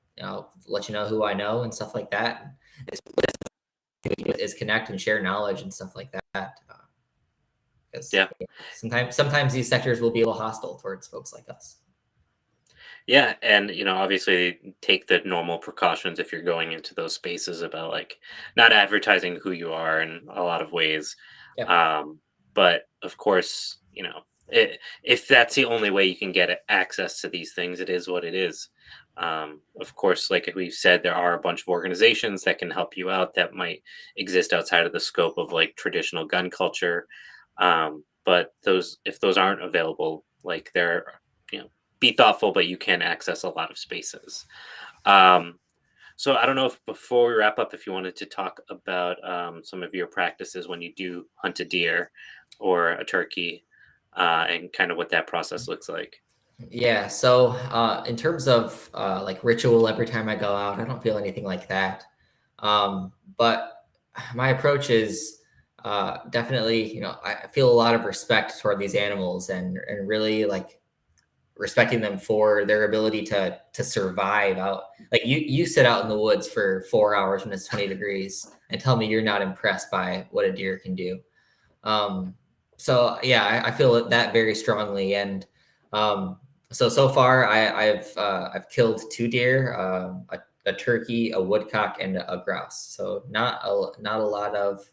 let you know who I know and stuff like that. Is connect and share knowledge and stuff like that. Because sometimes these sectors will be a little hostile towards folks like us. Yeah, and obviously take the normal precautions if you're going into those spaces about like not advertising who you are in a lot of ways. Yep. But of course, if that's the only way you can get access to these things, it is what it is. Of course, like we've said, there are a bunch of organizations that can help you out that might exist outside of the scope of like traditional gun culture. But if those aren't available, like they're, be thoughtful, but you can access a lot of spaces. So I don't know if before we wrap up, if you wanted to talk about some of your practices when you do hunt a deer or a turkey, and kind of what that process looks like. Yeah. So in terms of like ritual, every time I go out, I don't feel anything like that. But my approach is definitely, I feel a lot of respect toward these animals and really like respecting them for their ability to survive out. Like you sit out in the woods for 4 hours when it's 20 degrees and tell me you're not impressed by what a deer can do. So yeah, I feel that very strongly. And so far I've killed 2 deer, a turkey, a woodcock, and a grouse. So not a lot of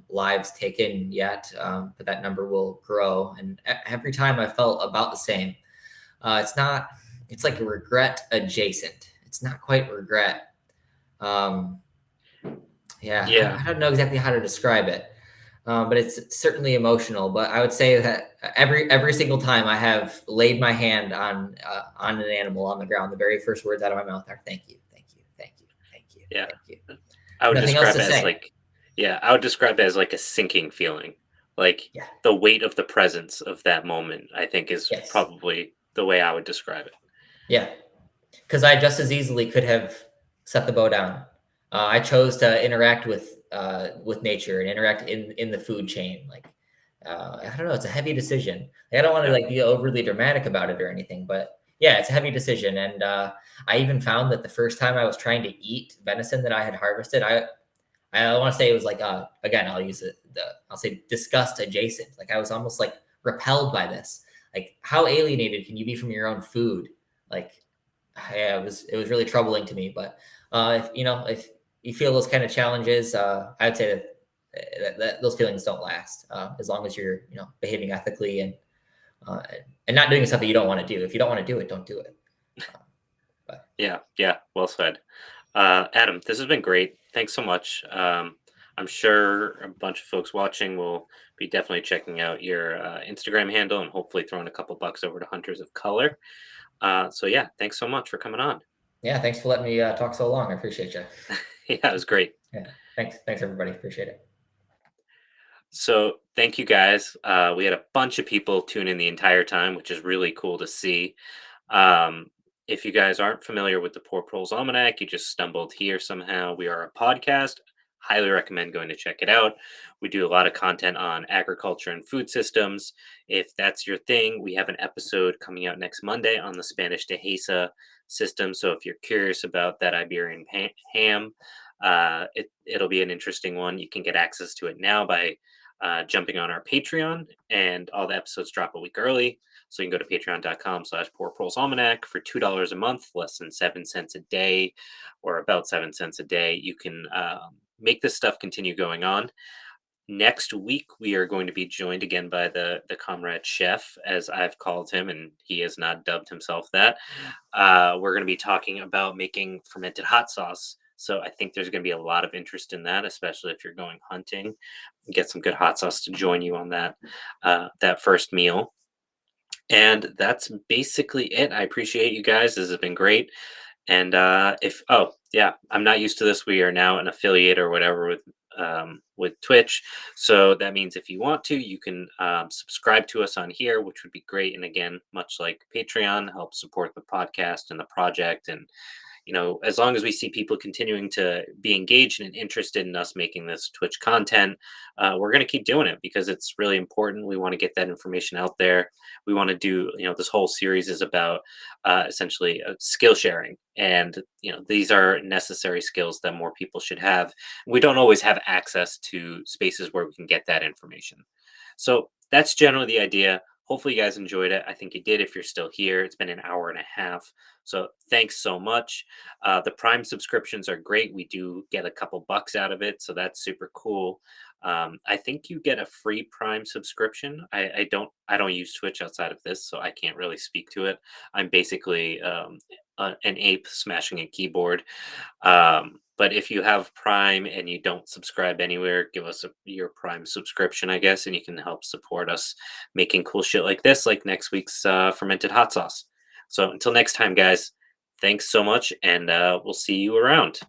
lives taken yet, but that number will grow. And every time I felt about the same. It's like a regret adjacent. It's not quite regret. Um, yeah, Yeah. I don't know exactly how to describe it, but it's certainly emotional. But I would say that every single time I have laid my hand on an animal on the ground, the very first words out of my mouth are "Thank you, thank you, thank you, thank you, Yeah. thank you." I would Nothing else describe to it as say. like, yeah, I would describe it as like a sinking feeling. Like Yeah. the weight of the presence of that moment, I think is Yes. probably the way I would describe it. Yeah. Because I just as easily could have set the bow down. I chose to interact with nature and interact in the food chain. Like I don't know, it's a heavy decision. Like, I don't want to Yeah. like be overly dramatic about it or anything, but yeah, it's a heavy decision. And I even found that the first time I was trying to eat venison that I had harvested, I want to say it was like again I'll use it I'll say disgust adjacent. Like I was almost like repelled by this. Like how alienated can you be from your own food? Like yeah, it was really troubling to me. But if you feel those kind of challenges, I would say that those feelings don't last as long as you're behaving ethically uh, and not doing something you don't want to do. If you don't want to do it, don't do it. Uh, but Yeah. Yeah. Well said. Adam, this has been great. Thanks so much. I'm sure a bunch of folks watching will be definitely checking out your Instagram handle and hopefully throwing a couple bucks over to Hunters of Color. So yeah, thanks so much for coming on. yeah, thanks for letting me talk so long. I appreciate you. Yeah, it was great. Yeah, thanks everybody. Appreciate it. So thank you guys. We had a bunch of people tune in the entire time, which is really cool to see. Um, if you guys aren't familiar with the Poor Proles Almanac, you just stumbled here somehow. We are a podcast. Highly recommend going to check it out. We do a lot of content on agriculture and food systems. If that's your thing, we have an episode coming out next Monday on the Spanish Dehesa system. So if you're curious about that Iberian ham, it'll be an interesting one. You can get access to it now by jumping on our Patreon, and all the episodes drop a week early. So you can go to patreon.com/Poor Proles Almanac for $2 a month, less than 7 cents a day, or about 7 cents a day. You can make this stuff continue going on. Next week, we are going to be joined again by the comrade chef, as I've called him, and he has not dubbed himself that. We're going to be talking about making fermented hot sauce. So I think there's going to be a lot of interest in that, especially if you're going hunting. Get some good hot sauce to join you on that first meal. And that's basically it. I appreciate you guys. This has been great. And if oh yeah, I'm not used to this. We are now an affiliate or whatever with Twitch, so that means if you want to, you can subscribe to us on here, which would be great. And again, much like Patreon, help support the podcast and the project. And as long as we see people continuing to be engaged and interested in us making this Twitch content, we're going to keep doing it because it's really important. We want to get that information out there. We want to do, this whole series is about essentially skill sharing. And, these are necessary skills that more people should have. We don't always have access to spaces where we can get that information. So that's generally the idea. Hopefully, you guys enjoyed it. I think you did if you're still here. It's been an hour and a half. So thanks so much. The Prime subscriptions are great. We do get a couple bucks out of it. So that's super cool. I think you get a free Prime subscription. I don't use Twitch outside of this, so I can't really speak to it. I'm basically an ape smashing a keyboard. But if you have Prime and you don't subscribe anywhere, give us your Prime subscription, I guess, and you can help support us making cool shit like this, like next week's fermented hot sauce. So until next time, guys, thanks so much, and we'll see you around.